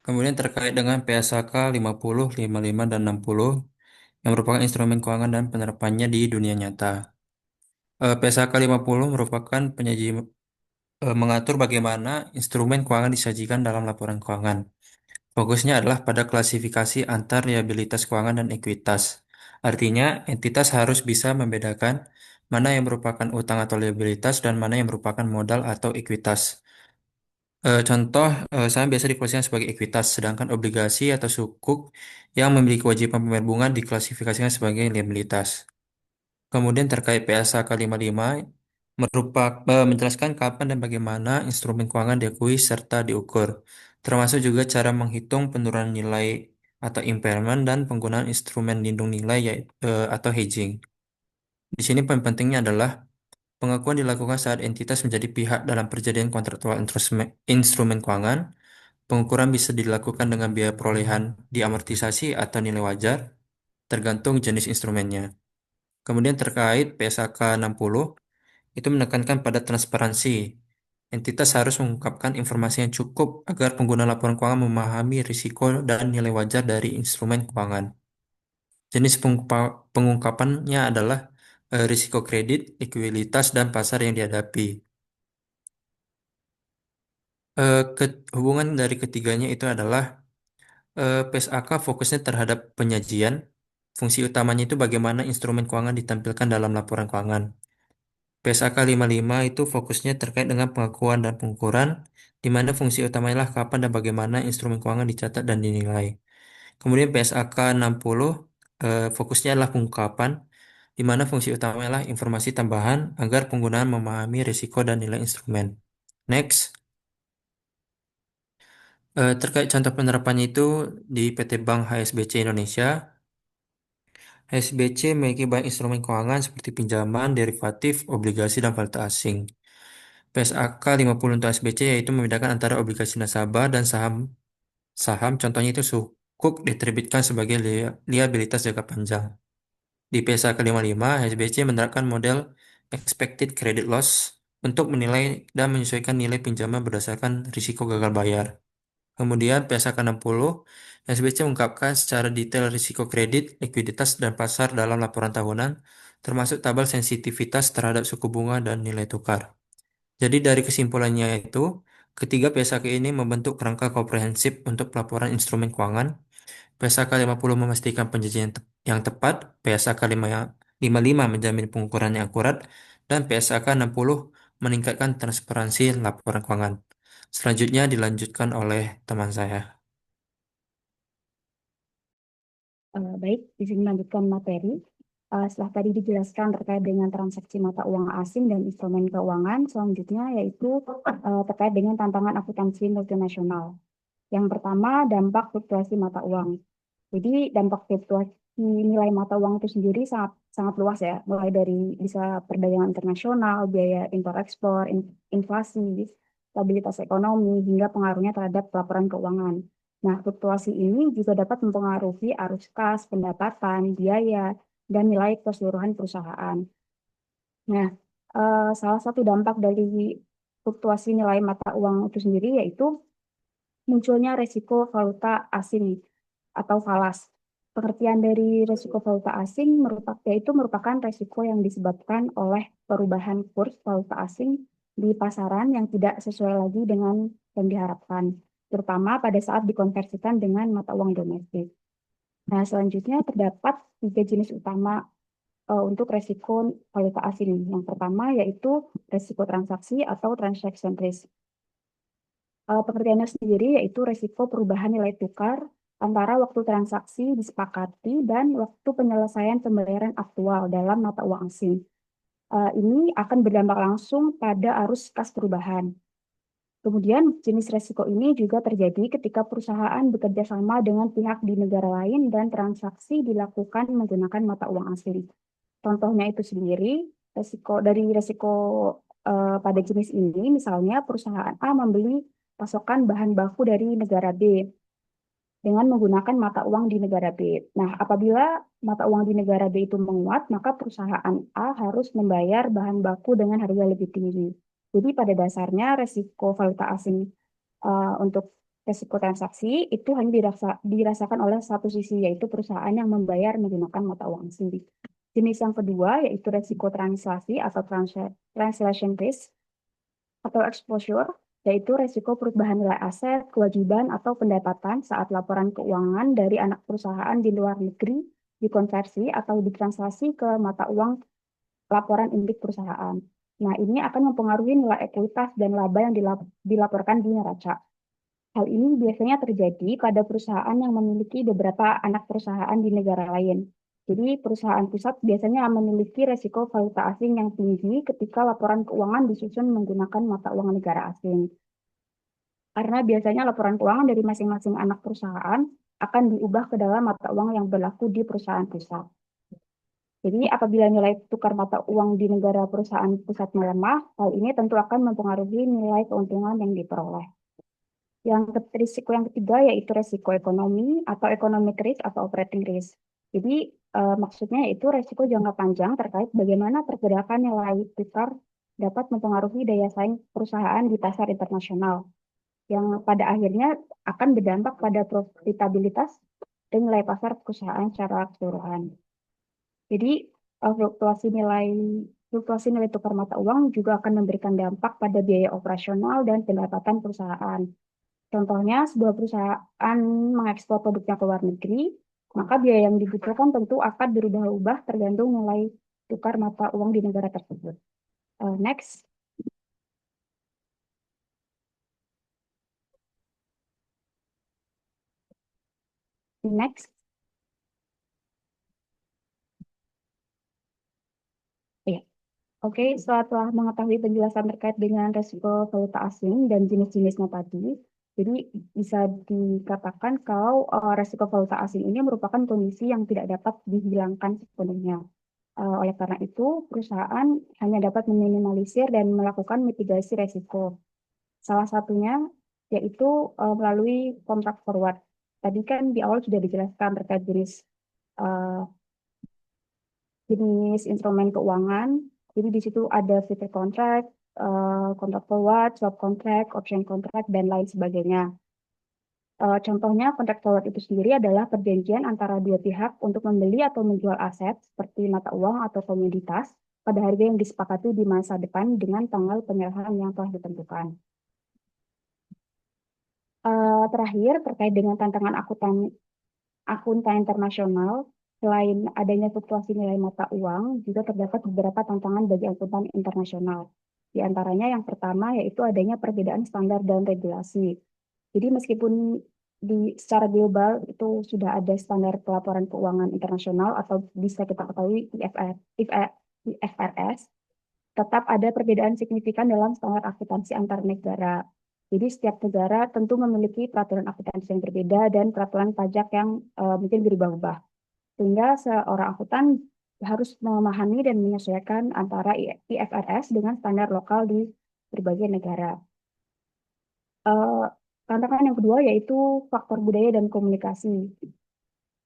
Kemudian terkait dengan PSAK 50, 55, dan 60 yang merupakan instrumen keuangan dan penerapannya di dunia nyata. PSAK 50 merupakan mengatur bagaimana instrumen keuangan disajikan dalam laporan keuangan. Fokusnya adalah pada klasifikasi antar liabilitas keuangan dan ekuitas. Artinya, entitas harus bisa membedakan mana yang merupakan utang atau liabilitas dan mana yang merupakan modal atau ekuitas. Contoh, saham biasa diklasifikasikan sebagai ekuitas, sedangkan obligasi atau sukuk yang memiliki kewajiban pembayar bunga diklasifikasikan sebagai liabilitas. Kemudian terkait PSAK 55 menjelaskan kapan dan bagaimana instrumen keuangan diakui serta diukur, termasuk juga cara menghitung penurunan nilai atau impairment dan penggunaan instrumen lindung nilai atau hedging. Di sini poin pentingnya adalah pengakuan dilakukan saat entitas menjadi pihak dalam perjanjian kontraktual instrumen keuangan. Pengukuran bisa dilakukan dengan biaya perolehan diamortisasi atau nilai wajar, tergantung jenis instrumennya. Kemudian terkait PSAK 60, itu menekankan pada transparansi. Entitas harus mengungkapkan informasi yang cukup agar pengguna laporan keuangan memahami risiko dan nilai wajar dari instrumen keuangan. Jenis pengungkapannya adalah risiko kredit, likuiditas, dan pasar yang dihadapi. Hubungan dari ketiganya itu adalah PSAK fokusnya terhadap penyajian. Fungsi utamanya itu bagaimana instrumen keuangan ditampilkan dalam laporan keuangan. PSAK 55 itu fokusnya terkait dengan pengakuan dan pengukuran, di mana fungsi utamanya adalah kapan dan bagaimana instrumen keuangan dicatat dan dinilai. Kemudian PSAK 60 fokusnya adalah pengungkapan, di mana fungsi utamanya adalah informasi tambahan agar penggunaan memahami risiko dan nilai instrumen. Next. Terkait contoh penerapannya itu di PT Bank HSBC Indonesia. HSBC memiliki banyak instrumen keuangan seperti pinjaman, derivatif, obligasi, dan valuta asing. PSAK 50 untuk HSBC yaitu membedakan antara obligasi nasabah dan saham. Contohnya itu sukuk diterbitkan sebagai liabilitas jangka panjang. Di PSAK 55, HSBC menerapkan model expected credit loss untuk menilai dan menyesuaikan nilai pinjaman berdasarkan risiko gagal bayar. Kemudian PSAK 60, SBC mengungkapkan secara detail risiko kredit, likuiditas, dan pasar dalam laporan tahunan, termasuk tabel sensitivitas terhadap suku bunga dan nilai tukar. Jadi dari kesimpulannya itu, ketiga PSAK ini membentuk kerangka komprehensif untuk pelaporan instrumen keuangan. PSAK 50 memastikan penjajian yang tepat, PSAK 55 menjamin pengukuran yang akurat, dan PSAK 60 meningkatkan transparansi laporan keuangan. Selanjutnya dilanjutkan oleh teman saya. Baik, izin melanjutkan materi. Setelah tadi dijelaskan terkait dengan transaksi mata uang asing dan instrumen keuangan, selanjutnya yaitu terkait dengan tantangan akuntansi multinasional. Yang pertama, dampak fluktuasi mata uang. Jadi dampak fluktuasi nilai mata uang itu sendiri sangat sangat luas ya, mulai dari bisa perdagangan internasional, biaya impor ekspor, inflasi, stabilitas ekonomi, hingga pengaruhnya terhadap laporan keuangan. Nah, fluktuasi ini juga dapat mempengaruhi arus kas, pendapatan, biaya, dan nilai keseluruhan perusahaan. Nah, salah satu dampak dari fluktuasi nilai mata uang itu sendiri yaitu munculnya resiko valuta asing atau falas. Pengertian dari resiko valuta asing yaitu merupakan resiko yang disebabkan oleh perubahan kurs valuta asing di pasaran yang tidak sesuai lagi dengan yang diharapkan, terutama pada saat dikonversikan dengan mata uang domestik. Nah, selanjutnya terdapat 3 jenis utama untuk resiko valuta asing. Yang pertama yaitu resiko transaksi atau transaction risk. Pengertiannya sendiri yaitu resiko perubahan nilai tukar antara waktu transaksi disepakati dan waktu penyelesaian pembayaran aktual dalam mata uang asing. Ini akan berdampak langsung pada arus kas perubahan. Kemudian jenis resiko ini juga terjadi ketika perusahaan bekerja sama dengan pihak di negara lain dan transaksi dilakukan menggunakan mata uang asing. Contohnya itu sendiri, resiko pada jenis ini, misalnya perusahaan A membeli pasokan bahan baku dari negara B dengan menggunakan mata uang di negara B. Nah, apabila mata uang di negara B itu menguat, maka perusahaan A harus membayar bahan baku dengan harga lebih tinggi. Jadi pada dasarnya resiko valuta asing untuk resiko transaksi itu hanya dirasakan oleh satu sisi, yaitu perusahaan yang membayar menggunakan mata uang asing. Jenis yang kedua yaitu resiko translasi atau translation risk atau exposure, yaitu resiko perubahan nilai aset, kewajiban, atau pendapatan saat laporan keuangan dari anak perusahaan di luar negeri dikonversi atau ditranslasi ke mata uang laporan induk perusahaan. Nah, ini akan mempengaruhi nilai ekuitas dan laba yang dilaporkan di neraca. Hal ini biasanya terjadi pada perusahaan yang memiliki beberapa anak perusahaan di negara lain. Jadi perusahaan pusat biasanya memiliki resiko valuta asing yang tinggi ketika laporan keuangan disusun menggunakan mata uang negara asing. Karena biasanya laporan keuangan dari masing-masing anak perusahaan akan diubah ke dalam mata uang yang berlaku di perusahaan pusat. Jadi apabila nilai tukar mata uang di negara perusahaan pusat melemah, hal ini tentu akan mempengaruhi nilai keuntungan yang diperoleh. Risiko yang ketiga yaitu risiko ekonomi atau economic risk atau operating risk. Jadi maksudnya itu risiko jangka panjang terkait bagaimana pergerakan nilai tukar dapat mempengaruhi daya saing perusahaan di pasar internasional, yang pada akhirnya akan berdampak pada profitabilitas dan nilai pasar perusahaan secara keseluruhan. Jadi fluktuasi nilai tukar mata uang juga akan memberikan dampak pada biaya operasional dan pendapatan perusahaan. Contohnya, sebuah perusahaan mengekspor produknya ke luar negeri, maka biaya yang dibutuhkan tentu akan berubah-ubah tergantung nilai tukar mata uang di negara tersebut. Next. Next. Ya. Oke, setelah mengetahui penjelasan terkait dengan resiko valuta asing dan jenis-jenisnya tadi, jadi bisa dikatakan kalau resiko valuta asing ini merupakan kondisi yang tidak dapat dihilangkan sepenuhnya. Oleh karena itu, perusahaan hanya dapat meminimalisir dan melakukan mitigasi resiko. Salah satunya yaitu melalui kontrak forward. Tadi kan di awal sudah dijelaskan terkait jenis instrumen keuangan. Jadi di situ ada future contract, kontrak forward, swap contract, option contract, dan lain sebagainya. Contohnya kontrak forward itu sendiri adalah perjanjian antara dua pihak untuk membeli atau menjual aset seperti mata uang atau komoditas pada harga yang disepakati di masa depan dengan tanggal penyerahan yang telah ditentukan. Terakhir, terkait dengan tantangan akuntan internasional, selain adanya fluktuasi nilai mata uang, juga terdapat beberapa tantangan bagi akuntan internasional. Di antaranya yang pertama yaitu adanya perbedaan standar dan regulasi. Jadi meskipun secara global itu sudah ada standar pelaporan keuangan internasional atau bisa kita ketahui IFRS, tetap ada perbedaan signifikan dalam standar akuntansi antar negara. Jadi setiap negara tentu memiliki peraturan akuntansi yang berbeda dan peraturan pajak yang mungkin berubah-ubah. Sehingga seorang akuntan harus memahami dan menyesuaikan antara IFRS dengan standar lokal di berbagai negara. Eh, Tantangan yang kedua yaitu faktor budaya dan komunikasi.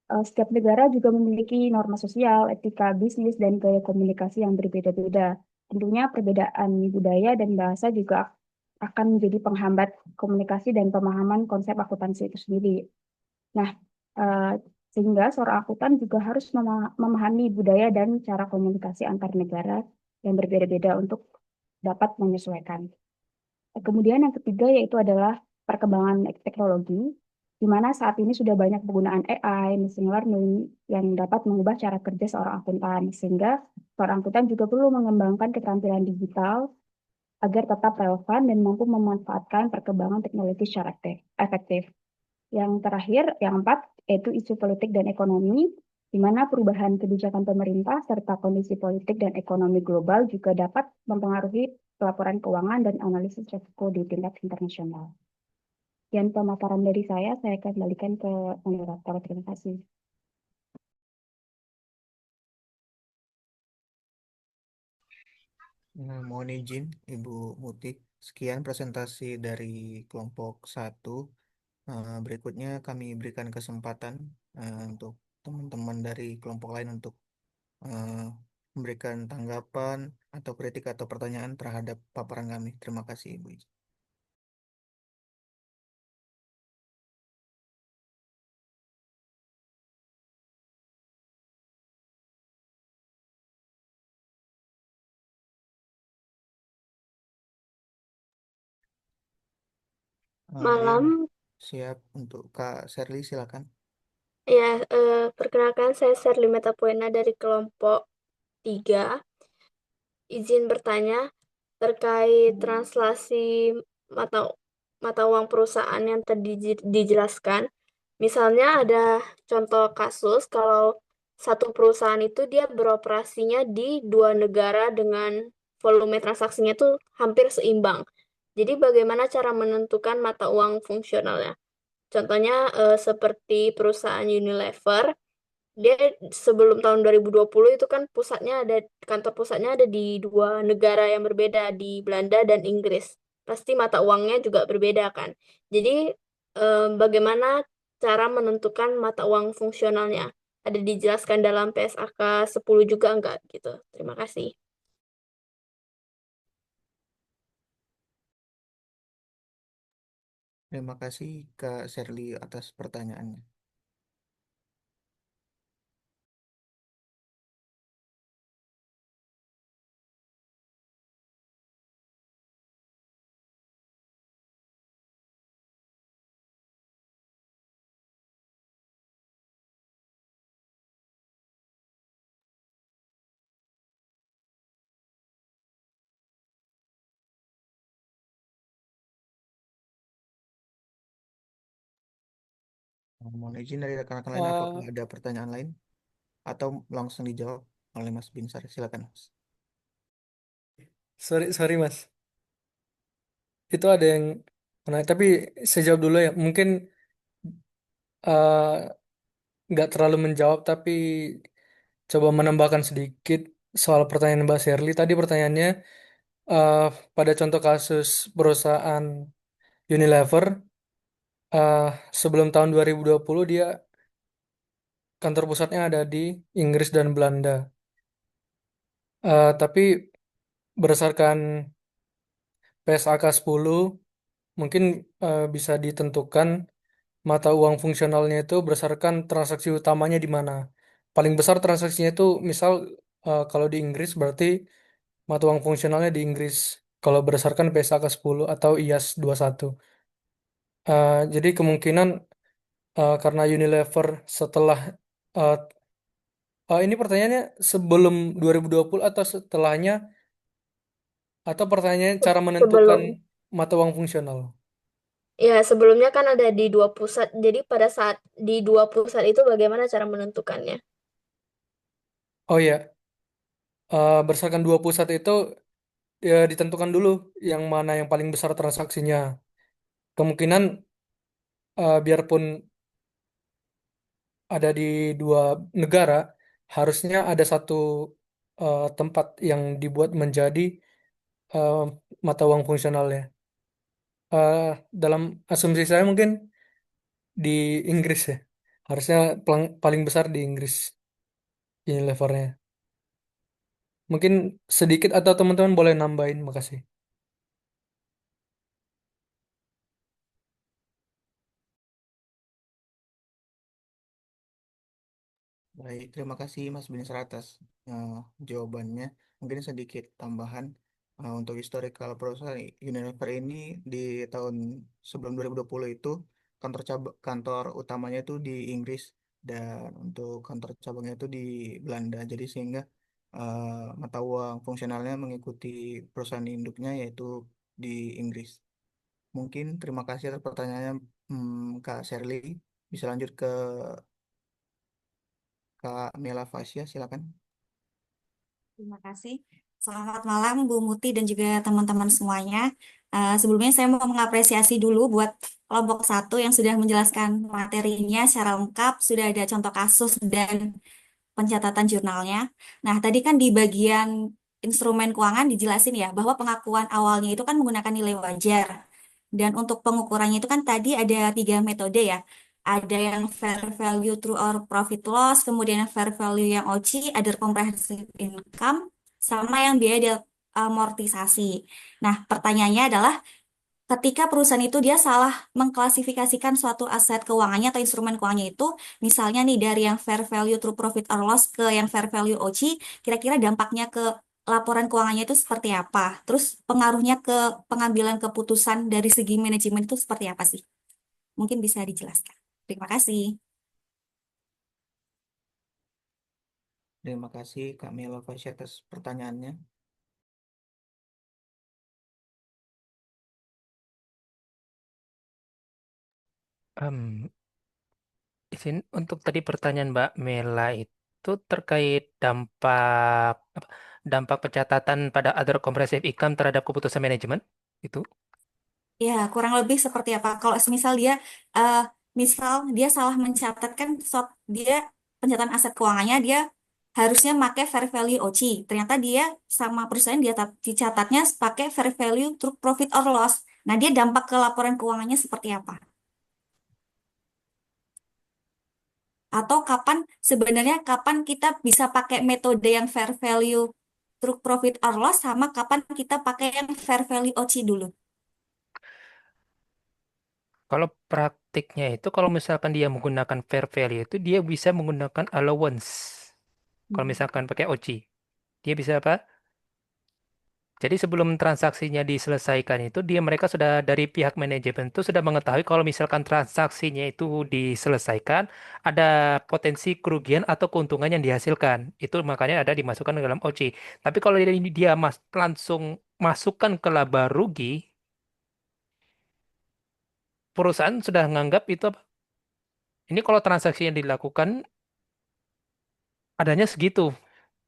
Setiap negara juga memiliki norma sosial, etika bisnis, dan gaya komunikasi yang berbeda-beda. Tentunya perbedaan budaya dan bahasa juga akan menjadi penghambat komunikasi dan pemahaman konsep akuntansi itu sendiri. Nah, eh, sehingga seorang akuntan juga harus memahami budaya dan cara komunikasi antar negara yang berbeda-beda untuk dapat menyesuaikan. Kemudian yang ketiga yaitu adalah perkembangan teknologi, di mana saat ini sudah banyak penggunaan AI, machine learning, yang dapat mengubah cara kerja seorang akuntan, sehingga seorang akuntan juga perlu mengembangkan keterampilan digital agar tetap relevan dan mampu memanfaatkan perkembangan teknologi secara efektif. Yang terakhir, yang keempat, yaitu isu politik dan ekonomi, di mana perubahan kebijakan pemerintah serta kondisi politik dan ekonomi global juga dapat mempengaruhi pelaporan keuangan dan analisis resiko di tingkat internasional. Dan pemaparan dari saya kembalikan ke moderator. Terima kasih. Mohon izin, Ibu Muti. Sekian presentasi dari kelompok 1. Berikutnya kami berikan kesempatan untuk teman-teman dari kelompok lain untuk eh, memberikan tanggapan atau kritik atau pertanyaan terhadap paparan kami. Terima kasih, Ibu. Malam, Siap untuk Kak Serly, silakan. ya, perkenalkan saya Serly Metapoena dari kelompok 3. Izin bertanya terkait translasi mata mata uang perusahaan yang tadi dijelaskan. Misalnya ada contoh kasus kalau satu perusahaan itu dia beroperasinya di dua negara dengan volume transaksinya itu hampir seimbang. Jadi bagaimana cara menentukan mata uang fungsionalnya? Contohnya seperti perusahaan Unilever, dia sebelum tahun 2020 itu kan kantor pusatnya ada di dua negara yang berbeda, di Belanda dan Inggris. Pasti mata uangnya juga berbeda kan. Jadi bagaimana cara menentukan mata uang fungsionalnya? Ada dijelaskan dalam PSAK 10 juga enggak gitu. Terima kasih. Terima kasih Kak Serly atas pertanyaannya. Mohon izin dari rekan-rekan lain, apakah ada pertanyaan lain? Atau langsung dijawab oleh Mas Binsar? Silakan, Mas. Sorry Mas, itu ada yang menarik, tapi saya jawab dulu ya. Mungkin eh, nggak terlalu menjawab, tapi coba menambahkan sedikit soal pertanyaan Mbak Shirley. Tadi pertanyaannya eh, pada contoh kasus perusahaan Unilever, eh, sebelum tahun 2020 dia kantor pusatnya ada di Inggris dan Belanda. Tapi berdasarkan PSAK 10 mungkin bisa ditentukan mata uang fungsionalnya itu berdasarkan transaksi utamanya di mana. Paling besar transaksinya itu misal kalau di Inggris berarti mata uang fungsionalnya di Inggris. Kalau berdasarkan PSAK 10 atau IAS 21. Jadi kemungkinan karena Unilever setelah eh, ini pertanyaannya sebelum 2020 atau setelahnya, atau pertanyaannya cara menentukan Sebelum. mata uang fungsional. Ya, sebelumnya kan ada di dua pusat. Jadi pada saat di dua pusat itu bagaimana cara menentukannya? Oh ya, berdasarkan dua pusat itu ya ditentukan dulu yang mana yang paling besar transaksinya. kemungkinan biarpun ada di dua negara, harusnya ada satu tempat yang dibuat menjadi eh, mata uang fungsionalnya. Eh, dalam asumsi saya mungkin di Inggris ya. Harusnya paling besar di Inggris ini levelnya. Mungkin sedikit atau teman-teman boleh nambahin, makasih. Baik, terima kasih Mas Binsar atas eh, jawabannya. Mungkin sedikit tambahan untuk historical perusahaan Unilever ini di tahun sebelum 2020 itu kantor utamanya itu di Inggris dan untuk kantor cabangnya itu di Belanda. Jadi sehingga mata uang fungsionalnya mengikuti perusahaan induknya yaitu di Inggris. Mungkin terima kasih atas pertanyaannya Kak Shirley. Bisa lanjut ke Kak Mela Fasya, silakan. Terima kasih. Selamat malam Bu Muti dan juga teman-teman semuanya. Sebelumnya saya mau mengapresiasi dulu buat kelompok satu yang sudah menjelaskan materinya secara lengkap, sudah ada contoh kasus dan pencatatan jurnalnya. Nah, tadi kan di bagian instrumen keuangan dijelasin ya, bahwa pengakuan awalnya itu kan menggunakan nilai wajar. Dan untuk pengukurannya itu kan tadi ada 3 metode ya. Ada yang fair value through or profit loss, kemudian yang fair value yang OC, other comprehensive income, sama yang biaya amortisasi. Nah, pertanyaannya adalah ketika perusahaan itu dia salah mengklasifikasikan suatu aset keuangannya atau instrumen keuangannya itu, misalnya nih dari yang fair value through profit or loss ke yang fair value OC, kira-kira dampaknya ke laporan keuangannya itu seperti apa? Terus pengaruhnya ke pengambilan keputusan dari segi manajemen itu seperti apa sih? Mungkin bisa dijelaskan. Terima kasih. Terima kasih Kak Mela Fasya atas pertanyaannya. Em, izin untuk tadi pertanyaan Mbak Mela itu terkait dampak pencatatan pada other comprehensive income terhadap keputusan manajemen itu. Ya, kurang lebih seperti apa? Kalau misal misal dia salah mencatatkan dia pencatatan aset keuangannya dia harusnya pakai fair value OC. Ternyata dia sama perusahaan dia dicatatnya pakai fair value through profit or loss. Nah, dia dampak ke laporan keuangannya seperti apa? Atau kapan kita bisa pakai metode yang fair value through profit or loss sama kapan kita pakai yang fair value OC dulu? Kalau praktiknya itu kalau misalkan dia menggunakan fair value itu dia bisa menggunakan allowance. Kalau misalkan pakai OC, dia bisa apa? Jadi sebelum transaksinya diselesaikan itu mereka sudah dari pihak manajemen itu sudah mengetahui kalau misalkan transaksinya itu diselesaikan ada potensi kerugian atau keuntungan yang dihasilkan. Itu makanya ada dimasukkan ke dalam OC. Tapi kalau dia langsung masukkan ke laba rugi, perusahaan sudah menganggap itu apa? Ini kalau transaksi yang dilakukan adanya segitu,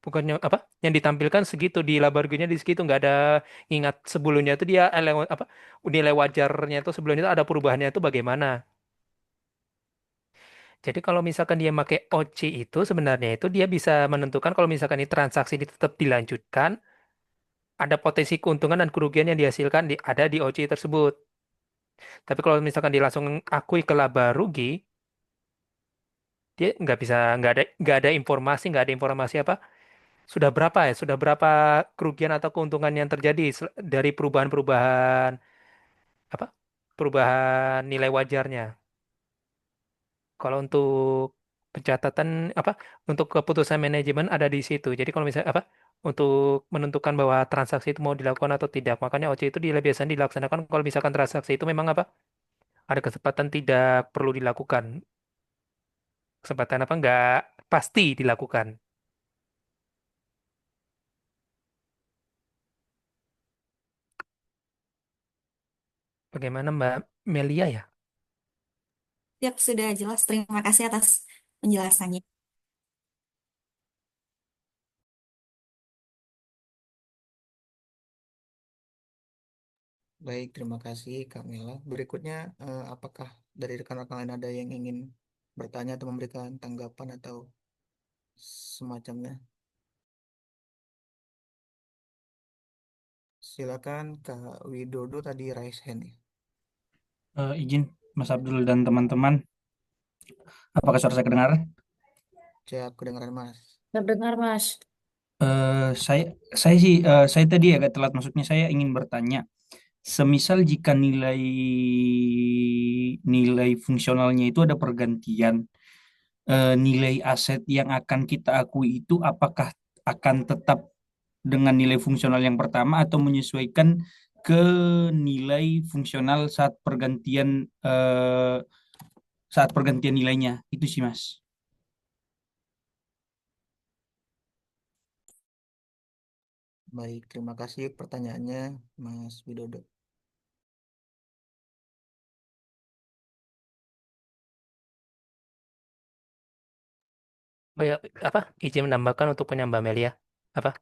bukannya apa? Yang ditampilkan segitu di laba ruginya di segitu nggak ada ingat sebelumnya itu dia apa? Nilai wajarnya itu sebelumnya itu ada perubahannya itu bagaimana? Jadi kalau misalkan dia pakai OC itu sebenarnya itu dia bisa menentukan kalau misalkan ini transaksi ini tetap dilanjutkan, ada potensi keuntungan dan kerugian yang dihasilkan ada di OC tersebut. Tapi kalau misalkan dia langsung akui ke laba rugi, dia nggak ada informasi apa sudah berapa kerugian atau keuntungan yang terjadi dari perubahan-perubahan apa perubahan nilai wajarnya. Kalau untuk pencatatan apa untuk keputusan manajemen ada di situ. Jadi kalau misalnya apa untuk menentukan bahwa transaksi itu mau dilakukan atau tidak, makanya OC itu biasanya dilaksanakan kalau misalkan transaksi itu memang apa ada kesempatan tidak perlu dilakukan, kesempatan apa nggak pasti dilakukan. Bagaimana Mbak Melia ya? Siap, sudah jelas. Terima kasih atas penjelasannya. Baik, terima kasih Kak Mela. Berikutnya, apakah dari rekan-rekan lain ada yang ingin bertanya atau memberikan tanggapan atau semacamnya? Silakan Kak Widodo tadi raise hand ya. Izin Mas Abdul dan teman-teman, apakah suara saya kedengar? Siap, kedengaran Mas. Terdengar, Mas. Saya tadi agak telat masuknya. Saya ingin bertanya, semisal jika nilai nilai fungsionalnya itu ada pergantian, nilai aset yang akan kita akui itu apakah akan tetap dengan nilai fungsional yang pertama atau menyesuaikan ke nilai fungsional saat pergantian nilainya? Itu sih, Mas. Baik, terima kasih pertanyaannya Mas Widodo. Oh ya, apa? Izin menambahkan untuk penyambah Melia. Apa?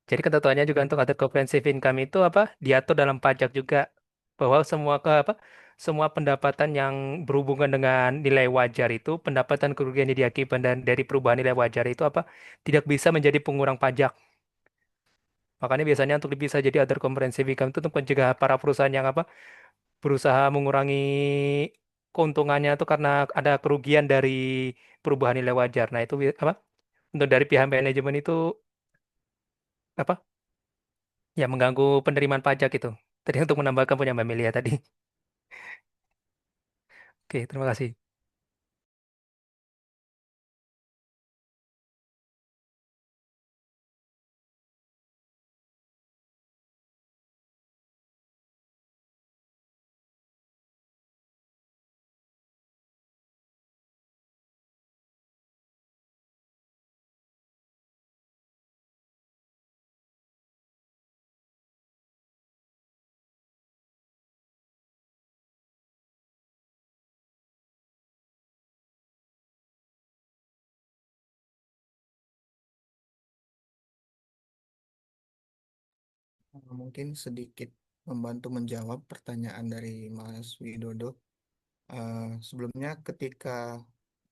Jadi ketentuannya juga untuk other comprehensive income itu apa? Diatur dalam pajak juga bahwa semua pendapatan yang berhubungan dengan nilai wajar itu, pendapatan kerugian yang diakibatkan dari perubahan nilai wajar itu apa? Tidak bisa menjadi pengurang pajak. Makanya biasanya untuk bisa jadi other comprehensive income itu untuk mencegah para perusahaan yang apa? Berusaha mengurangi keuntungannya itu karena ada kerugian dari perubahan nilai wajar. Nah, itu apa? Untuk dari pihak manajemen itu apa? Ya mengganggu penerimaan pajak itu. Tadi untuk menambahkan punya Mbak Melia tadi. Oke, terima kasih. Mungkin sedikit membantu menjawab pertanyaan dari Mas Widodo. Sebelumnya ketika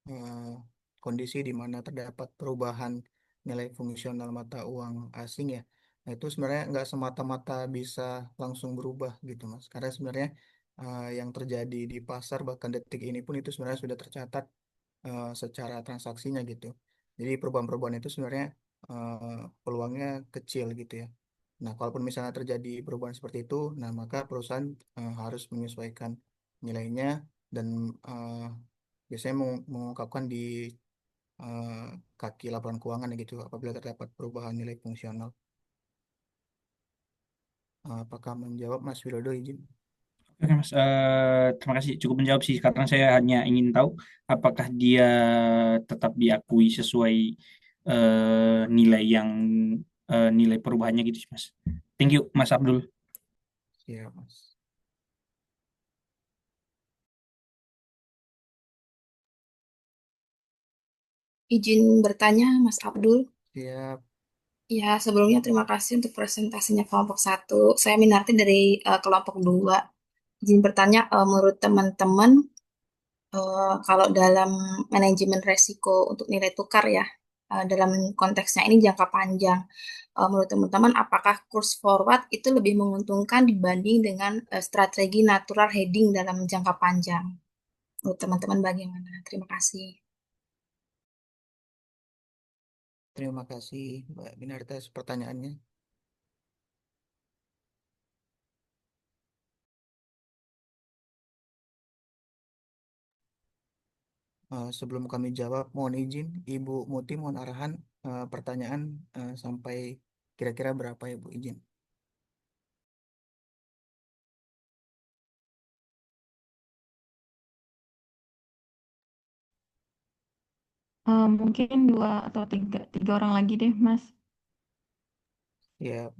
eh, kondisi di mana terdapat perubahan nilai fungsional mata uang asing ya, nah itu sebenarnya nggak semata-mata bisa langsung berubah gitu Mas. Karena sebenarnya yang terjadi di pasar bahkan detik ini pun itu sebenarnya sudah tercatat secara transaksinya gitu. Jadi perubahan-perubahan itu sebenarnya peluangnya kecil gitu ya. Nah, kalaupun misalnya terjadi perubahan seperti itu, nah maka perusahaan harus menyesuaikan nilainya dan eh, biasanya mengungkapkan di eh, kaki laporan keuangan gitu apabila terdapat perubahan nilai fungsional. Apakah menjawab Mas Widodo izin? Oke, Mas. Terima kasih. Cukup menjawab sih. Sekarang saya hanya ingin tahu apakah dia tetap diakui sesuai nilai perubahannya gitu sih, Mas. Thank you, Mas Abdul. Siap, Mas. Izin bertanya, Mas Abdul. Siap. Ya, sebelumnya terima kasih untuk presentasinya kelompok satu. Saya Minarti dari kelompok dua. Izin bertanya, menurut teman-teman, kalau dalam manajemen resiko untuk nilai tukar ya, dalam konteksnya ini jangka panjang, menurut teman-teman, apakah kurs forward itu lebih menguntungkan dibanding dengan strategi natural hedging dalam jangka panjang? Menurut teman-teman bagaimana? Terima kasih. Terima kasih Mbak Binarta atas pertanyaannya. Sebelum kami jawab, mohon izin Ibu Muti, mohon arahan pertanyaan sampai kira-kira berapa ya Bu izin? Mungkin dua atau tiga orang lagi deh, Mas. Ya,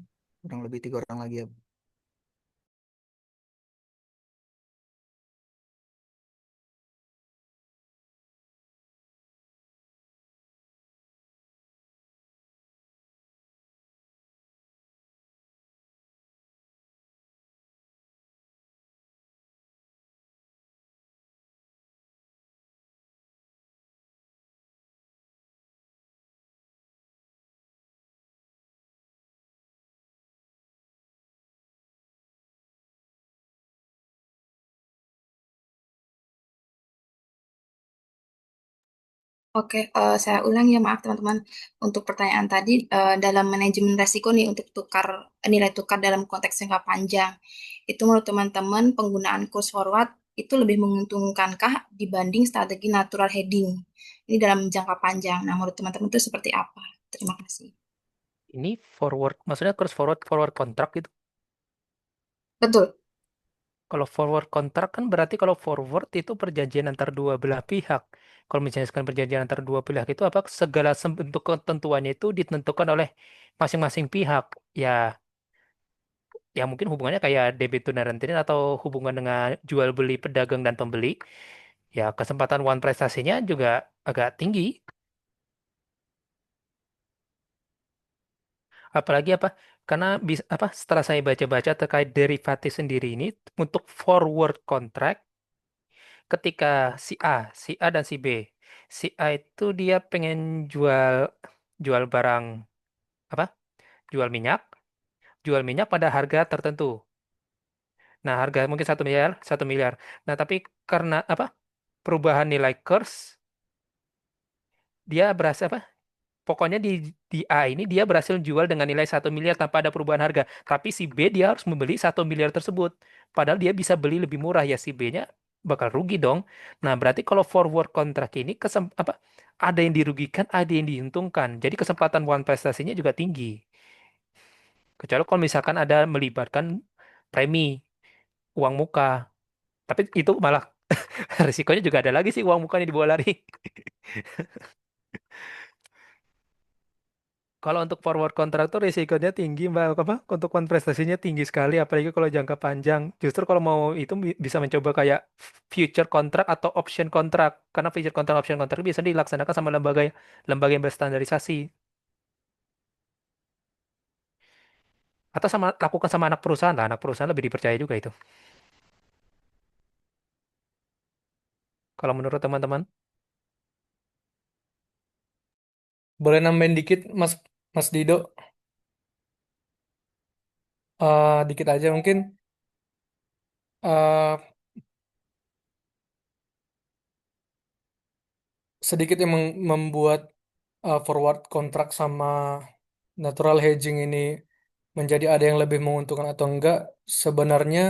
kurang lebih 3 orang lagi ya. Oke, saya ulang ya, maaf teman-teman. Untuk pertanyaan tadi, dalam manajemen resiko nih untuk nilai tukar dalam konteks jangka panjang, itu menurut teman-teman penggunaan kurs forward itu lebih menguntungkankah dibanding strategi natural hedging? Ini dalam jangka panjang. Nah, menurut teman-teman itu seperti apa? Terima kasih. Ini forward, maksudnya kurs forward forward kontrak gitu. Betul. Kalau forward kontrak kan berarti kalau forward itu perjanjian antar dua belah pihak. Kalau misalkan perjanjian antar dua belah itu apa segala bentuk ketentuannya itu ditentukan oleh masing-masing pihak. Ya mungkin hubungannya kayak debitur dan rentier atau hubungan dengan jual beli pedagang dan pembeli. Ya kesempatan one prestasinya juga agak tinggi. Apalagi apa? Karena bisa apa? Setelah saya baca-baca terkait derivatif sendiri ini untuk forward contract ketika si A dan si B. Si A itu dia pengen jual jual barang apa? Jual minyak, jual minyak pada harga tertentu. Nah, harga mungkin 1 miliar, 1 miliar. Nah, tapi karena apa? Perubahan nilai kurs, dia berasa apa? Pokoknya di A ini dia berhasil jual dengan nilai 1 miliar tanpa ada perubahan harga. Tapi si B dia harus membeli 1 miliar tersebut. Padahal dia bisa beli lebih murah ya si B-nya bakal rugi dong. Nah, berarti kalau forward kontrak ini apa? Ada yang dirugikan, ada yang diuntungkan. Jadi kesempatan one prestasinya juga tinggi. Kecuali kalau misalkan ada melibatkan premi, uang muka. Tapi itu malah risikonya juga ada lagi sih uang mukanya dibawa lari. Kalau untuk forward kontrak tuh risikonya tinggi, Mbak. Apa? Untuk kontrastasinya tinggi sekali, apalagi kalau jangka panjang. Justru kalau mau itu bisa mencoba kayak future kontrak atau option kontrak. Karena future kontrak, option kontrak bisa dilaksanakan sama lembaga lembaga yang berstandarisasi. Atau sama lakukan sama anak perusahaan lah. Anak perusahaan lebih dipercaya juga itu. Kalau menurut teman-teman. Boleh nambahin dikit, Mas Mas Dido? Dikit aja mungkin. eh, Sedikit yang membuat forward kontrak sama natural hedging ini menjadi ada yang lebih menguntungkan atau enggak, sebenarnya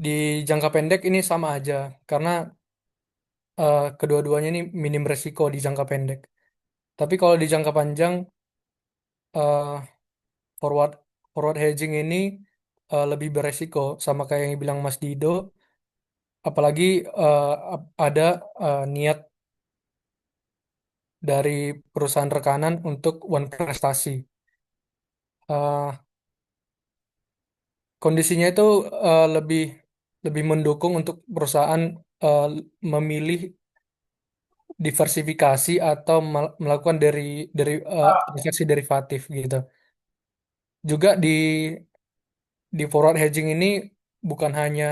di jangka pendek ini sama aja karena kedua-duanya ini minim resiko di jangka pendek. Tapi kalau di jangka panjang, eh, forward forward hedging ini lebih beresiko sama kayak yang bilang Mas Dido, apalagi ada niat dari perusahaan rekanan untuk one prestasi. Eh, Kondisinya itu lebih lebih mendukung untuk perusahaan eh, memilih diversifikasi atau melakukan transaksi derivatif gitu. Juga di forward hedging ini bukan hanya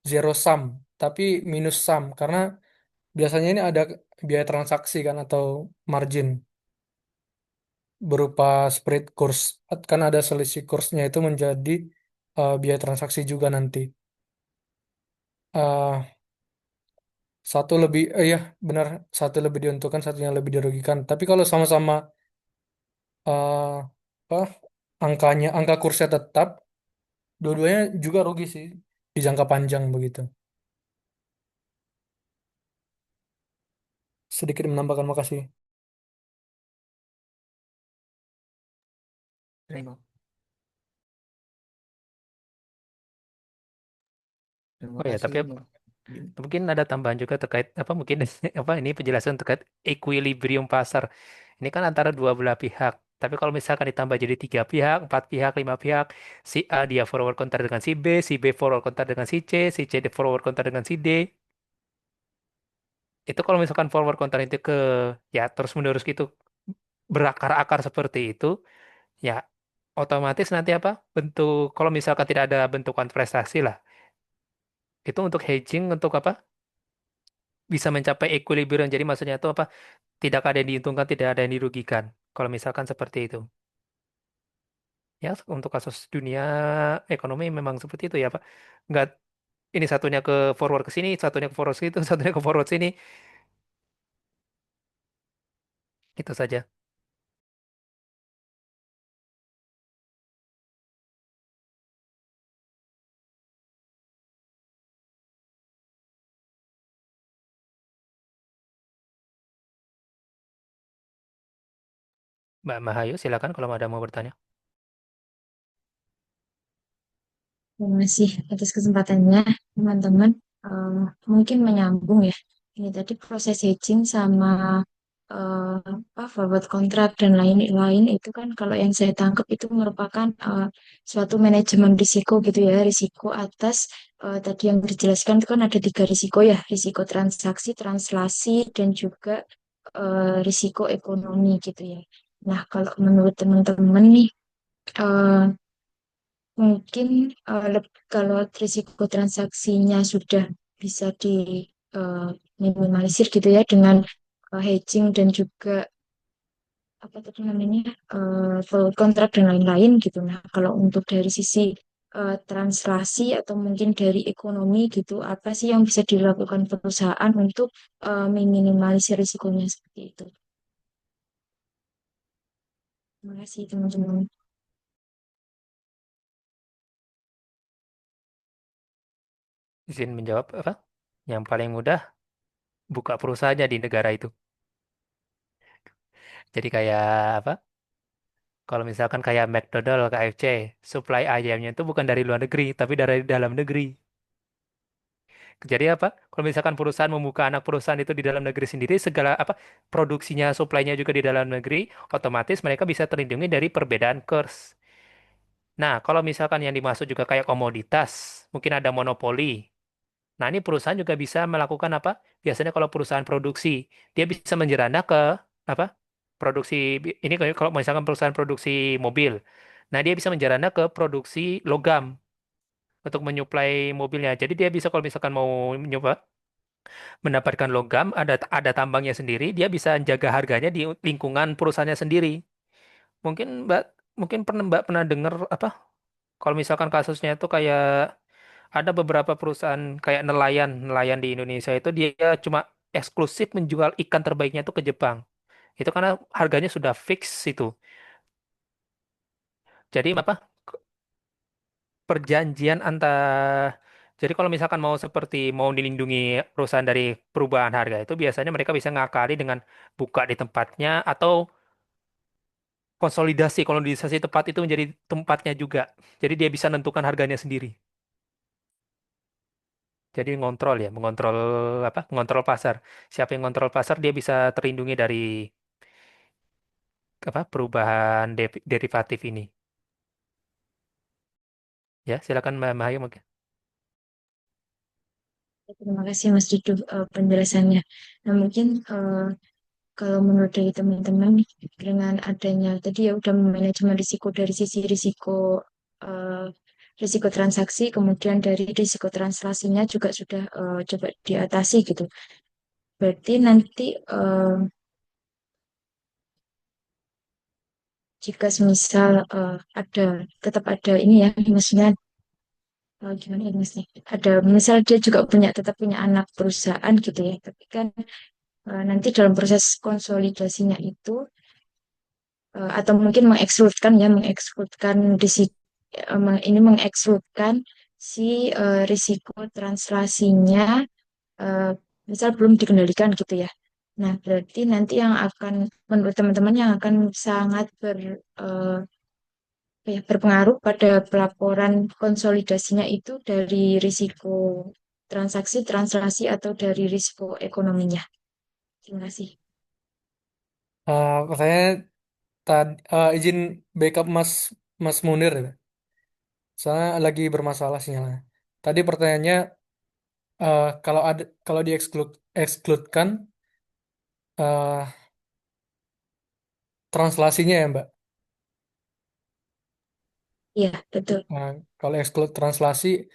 zero sum, tapi minus sum karena biasanya ini ada biaya transaksi kan atau margin berupa spread kurs, kan ada selisih kursnya itu menjadi biaya transaksi juga nanti. Eh, ya benar, satu lebih diuntungkan, satunya lebih dirugikan. Tapi kalau sama-sama eh, apa angka kursnya tetap, dua-duanya juga rugi sih di jangka panjang begitu. Sedikit menambahkan, makasih. Terima, terima Oh ya, kasih tapi Nur. mungkin ada tambahan juga terkait apa mungkin apa ini penjelasan terkait equilibrium pasar. Ini kan antara dua belah pihak. Tapi kalau misalkan ditambah jadi 3 pihak, 4 pihak, 5 pihak, si A dia forward counter dengan si B forward counter dengan si C forward counter dengan si D. Itu kalau misalkan forward counter itu ya terus menerus gitu berakar-akar seperti itu, ya otomatis nanti apa bentuk kalau misalkan tidak ada bentukan prestasi lah, itu untuk hedging untuk apa bisa mencapai equilibrium. Jadi maksudnya itu apa? Tidak ada yang diuntungkan, tidak ada yang dirugikan. Kalau misalkan seperti itu. Ya, untuk kasus dunia ekonomi memang seperti itu ya, Pak. Nggak, ini satunya ke forward ke sini, satunya ke forward situ, satunya ke forward sini. Itu saja. Mbak Mahayu, silakan kalau ada mau bertanya. Terima kasih atas kesempatannya, teman-teman. Eh, Mungkin menyambung ya. Ini tadi proses hedging sama forward contract dan lain-lain itu kan kalau yang saya tangkap itu merupakan suatu manajemen risiko gitu ya. Risiko atas tadi yang dijelaskan itu kan ada tiga risiko ya. Risiko transaksi, translasi, dan juga risiko ekonomi gitu ya. Nah, kalau menurut teman-teman nih, eh, mungkin kalau risiko transaksinya sudah bisa minimalisir gitu ya dengan hedging dan juga apa tadi namanya forward contract dan lain-lain gitu. Nah, kalau untuk dari sisi translasi atau mungkin dari ekonomi gitu, apa sih yang bisa dilakukan perusahaan untuk meminimalisir risikonya seperti itu? Terima kasih teman-teman. Izin menjawab apa? Yang paling mudah buka perusahaannya di negara itu. Jadi kayak apa? Kalau misalkan kayak McDonald, KFC, supply ayamnya itu bukan dari luar negeri, tapi dari dalam negeri. Jadi apa? Kalau misalkan perusahaan membuka anak perusahaan itu di dalam negeri sendiri, segala apa produksinya, supply-nya juga di dalam negeri, otomatis mereka bisa terlindungi dari perbedaan kurs. Nah, kalau misalkan yang dimaksud juga kayak komoditas, mungkin ada monopoli. Nah, ini perusahaan juga bisa melakukan apa? Biasanya kalau perusahaan produksi, dia bisa menjerana ke apa? Produksi ini kalau misalkan perusahaan produksi mobil. Nah, dia bisa menjerana ke produksi logam untuk menyuplai mobilnya. Jadi dia bisa kalau misalkan mau nyoba mendapatkan logam, ada tambangnya sendiri, dia bisa jaga harganya di lingkungan perusahaannya sendiri. Mungkin Mbak pernah dengar apa? Kalau misalkan kasusnya itu kayak ada beberapa perusahaan kayak nelayan, nelayan di Indonesia itu dia cuma eksklusif menjual ikan terbaiknya itu ke Jepang. Itu karena harganya sudah fix itu. Jadi apa? Perjanjian antara jadi kalau misalkan mau dilindungi perusahaan dari perubahan harga itu biasanya mereka bisa ngakali dengan buka di tempatnya atau konsolidasi tempat itu menjadi tempatnya juga. Jadi dia bisa menentukan harganya sendiri. Jadi ngontrol ya, mengontrol apa? Mengontrol pasar. Siapa yang ngontrol pasar dia bisa terlindungi dari apa? Perubahan derivatif ini. Ya, silakan Mbak Mahayu mungkin. Terima kasih Mas Didu penjelasannya. Nah, mungkin kalau menurut dari teman-teman dengan adanya tadi ya udah manajemen risiko dari sisi eh, risiko transaksi, kemudian dari risiko translasinya juga sudah coba diatasi gitu. Berarti nanti jika semisal ada tetap ada ini ya, maksudnya gimana ya Mas nih? Ada misal dia juga tetap punya anak perusahaan gitu ya, tapi kan nanti dalam proses konsolidasinya itu atau mungkin mengekskludkan ini mengekskludkan si risiko translasinya eh, misal belum dikendalikan gitu ya. Nah, berarti nanti yang akan menurut teman-teman yang akan sangat berpengaruh pada pelaporan konsolidasinya itu dari risiko transaksi, translasi atau dari risiko ekonominya. Terima kasih. Saya izin backup Mas Munir ya. Soalnya lagi bermasalah sinyalnya. Tadi pertanyaannya kalau ekskludkan eh, translasinya ya Mbak. Iya, betul. Kalau eksklud translasi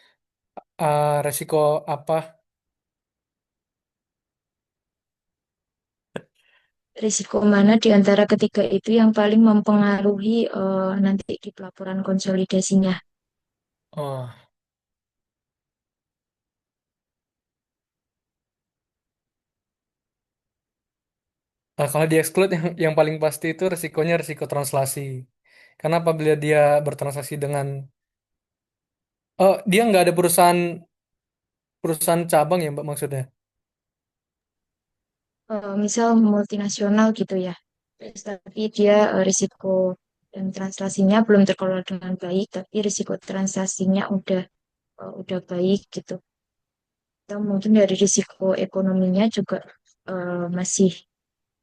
resiko apa? Risiko mana di antara ketiga itu yang paling mempengaruhi nanti di pelaporan konsolidasinya? Oh, Kalau di exclude yang paling pasti itu risikonya risiko translasi. Karena apabila dia bertransaksi dengan dia nggak ada perusahaan perusahaan cabang ya Mbak maksudnya. Misal multinasional gitu ya. Terus tapi dia risiko dan transaksinya belum terkelola dengan baik, tapi risiko transaksinya udah baik gitu. Atau mungkin dari risiko ekonominya juga masih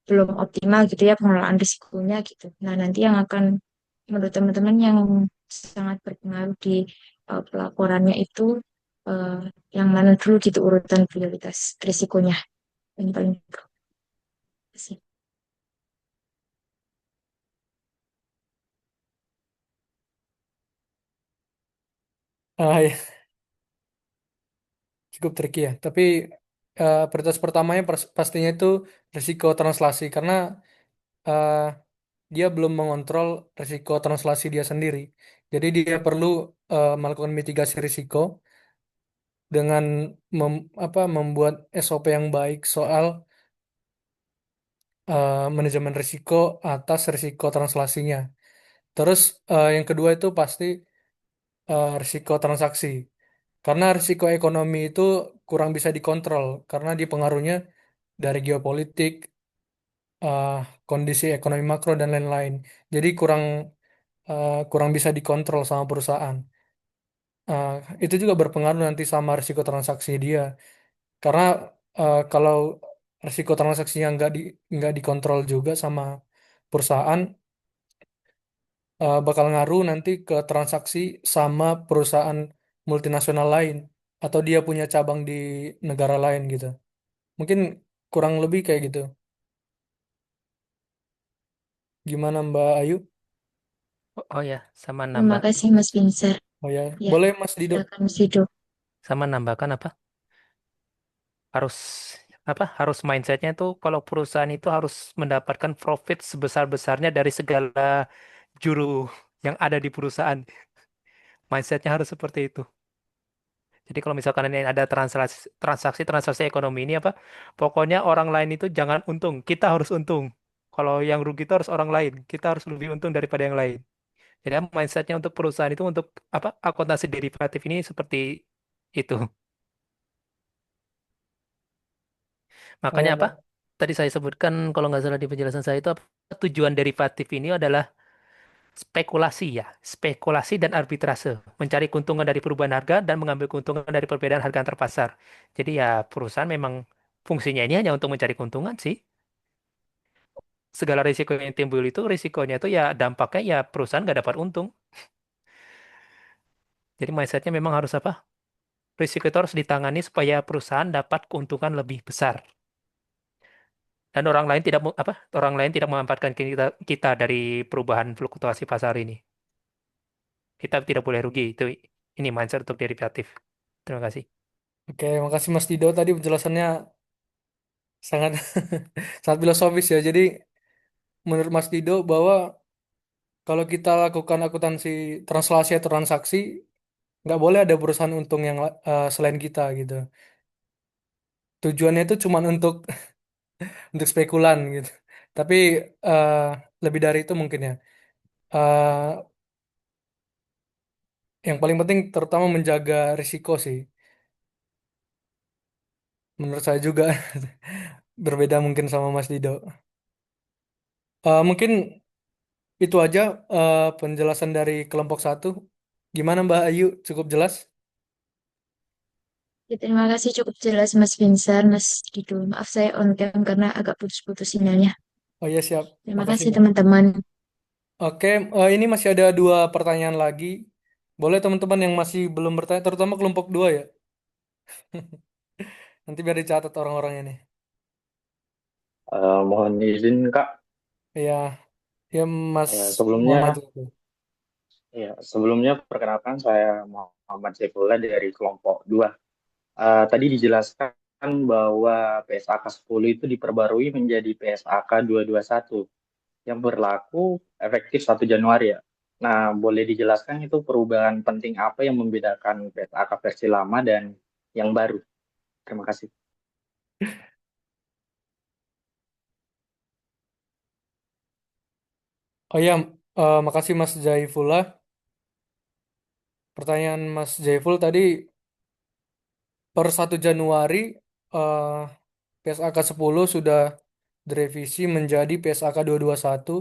belum optimal gitu ya pengelolaan risikonya gitu. Nah, nanti yang akan menurut teman-teman yang sangat berpengaruh di pelaporannya itu eh, yang mana dulu gitu urutan prioritas risikonya yang paling sih. Ya, cukup tricky ya. Tapi prioritas pertamanya pastinya itu risiko translasi karena eh, dia belum mengontrol risiko translasi dia sendiri. Jadi dia perlu melakukan mitigasi risiko dengan membuat SOP yang baik soal manajemen risiko atas risiko translasinya. Terus yang kedua itu pasti risiko transaksi. Karena risiko ekonomi itu kurang bisa dikontrol karena dipengaruhnya dari geopolitik, eh, kondisi ekonomi makro dan lain-lain. Jadi kurang bisa dikontrol sama perusahaan. Eh, itu juga berpengaruh nanti sama risiko transaksi dia. Karena kalau risiko transaksinya nggak dikontrol juga sama perusahaan, bakal ngaruh nanti ke transaksi sama perusahaan multinasional lain atau dia punya cabang di negara lain gitu. Mungkin kurang lebih kayak gitu. Gimana Mbak Ayu? Oh ya, sama Terima nambah, kasih Mas Vincent. Oh ya, Ya, boleh Mas Dido. silakan Mas Dido. sama nambahkan apa? Harus harus mindsetnya itu kalau perusahaan itu harus mendapatkan profit sebesar-besarnya dari segala juru yang ada di perusahaan. Mindsetnya harus seperti itu. Jadi kalau misalkan ini ada transaksi ekonomi ini apa? Pokoknya orang lain itu jangan untung, kita harus untung. Kalau yang rugi itu harus orang lain, kita harus lebih untung daripada yang lain. Jadi mindsetnya untuk perusahaan itu untuk akuntansi derivatif ini seperti itu. Makanya apa? Oh, Tadi saya sebutkan kalau nggak salah di penjelasan saya itu apa? Tujuan derivatif ini adalah spekulasi ya, spekulasi dan arbitrase, mencari keuntungan dari perubahan harga dan mengambil keuntungan dari perbedaan harga antar pasar. Jadi ya perusahaan memang fungsinya ini hanya untuk mencari keuntungan sih. Segala risiko yang timbul itu risikonya itu ya dampaknya ya perusahaan nggak dapat untung. Jadi mindsetnya memang harus apa? Risiko itu harus ditangani supaya perusahaan dapat keuntungan lebih besar. Dan orang lain tidak memanfaatkan kita dari perubahan fluktuasi pasar ini. Kita tidak boleh rugi. Itu ini mindset untuk derivatif. Terima kasih. oke, makasih Mas Dido tadi penjelasannya sangat sangat filosofis ya. Jadi menurut Mas Dido bahwa kalau kita lakukan akuntansi translasi atau transaksi, nggak boleh ada perusahaan untung yang selain kita gitu. Tujuannya itu cuma untuk spekulan gitu. Tapi eh, lebih dari itu mungkin ya. Eh, yang paling penting terutama menjaga risiko sih. Menurut saya juga berbeda mungkin sama Mas Dido. Mungkin itu aja penjelasan dari kelompok satu. Gimana Mbak Ayu? Cukup jelas? Ya, terima kasih cukup jelas Mas Vincent, Mas Dido. Maaf saya on cam karena agak putus-putus sinyalnya. Oh ya siap. Terima Makasih kasih Mbak. teman-teman. Oke, ini masih ada dua pertanyaan lagi. Boleh teman-teman yang masih belum bertanya, terutama kelompok dua ya. Nanti biar dicatat orang-orangnya nih. Mohon izin Kak, Ya, ya Mas sebelumnya Muhammad. sebelumnya perkenalkan saya Muhammad Saifullah dari kelompok 2. Tadi dijelaskan bahwa PSAK 10 itu diperbarui menjadi PSAK 221 yang berlaku efektif 1 Januari ya. Nah, boleh dijelaskan itu perubahan penting apa yang membedakan PSAK versi lama dan yang baru? Terima kasih. Oh ya, makasih Mas Jaifullah. Pertanyaan Mas Jaiful tadi, per 1 Januari eh, PSAK 10 sudah direvisi menjadi PSAK 221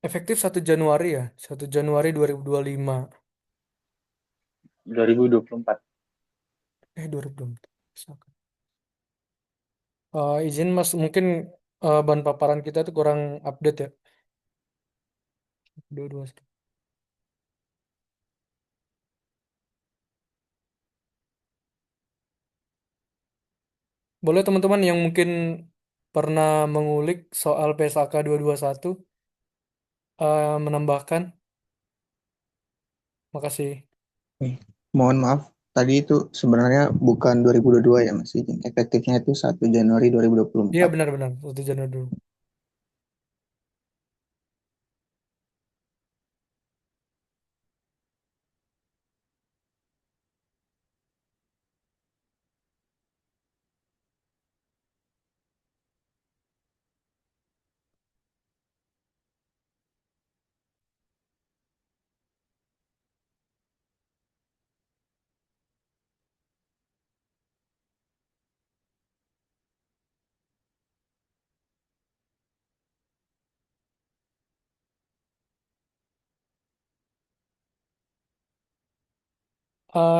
efektif 1 Januari ya, 1 Januari 2025. 2024. 2024. PSAK. Izin Mas, mungkin bahan paparan kita itu kurang update ya. 221. Boleh teman-teman yang mungkin pernah mengulik soal PSAK 221 menambahkan. Makasih. Mohon maaf, tadi itu sebenarnya bukan 2022 ya Mas Izin. Efektifnya itu 1 Januari Iya 2024. benar-benar 1 Januari dulu.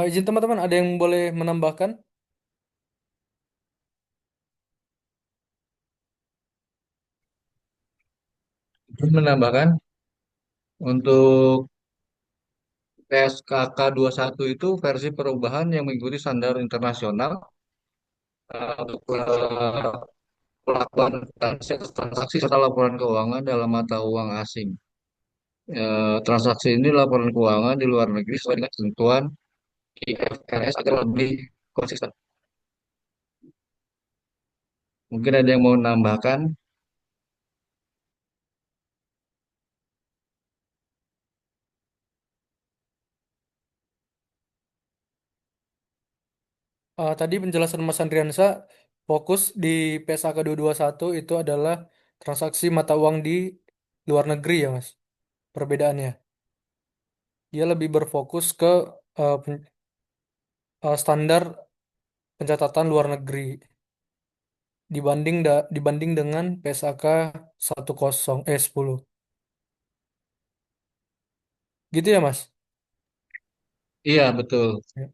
Izin teman-teman, ada yang boleh menambahkan? Terus menambahkan untuk PSKK 21 itu versi perubahan yang mengikuti standar internasional untuk pelakuan transaksi serta laporan keuangan dalam mata uang asing. Transaksi ini laporan keuangan di luar negeri sesuai dengan ketentuan IFRS agar lebih konsisten. Mungkin ada yang mau menambahkan? Tadi penjelasan Mas Andriansa fokus di PSAK 221 itu adalah transaksi mata uang di luar negeri ya Mas. Perbedaannya. Dia lebih berfokus ke standar pencatatan luar negeri dibanding dengan PSAK 10. Gitu ya Mas? Iya, betul. Ya.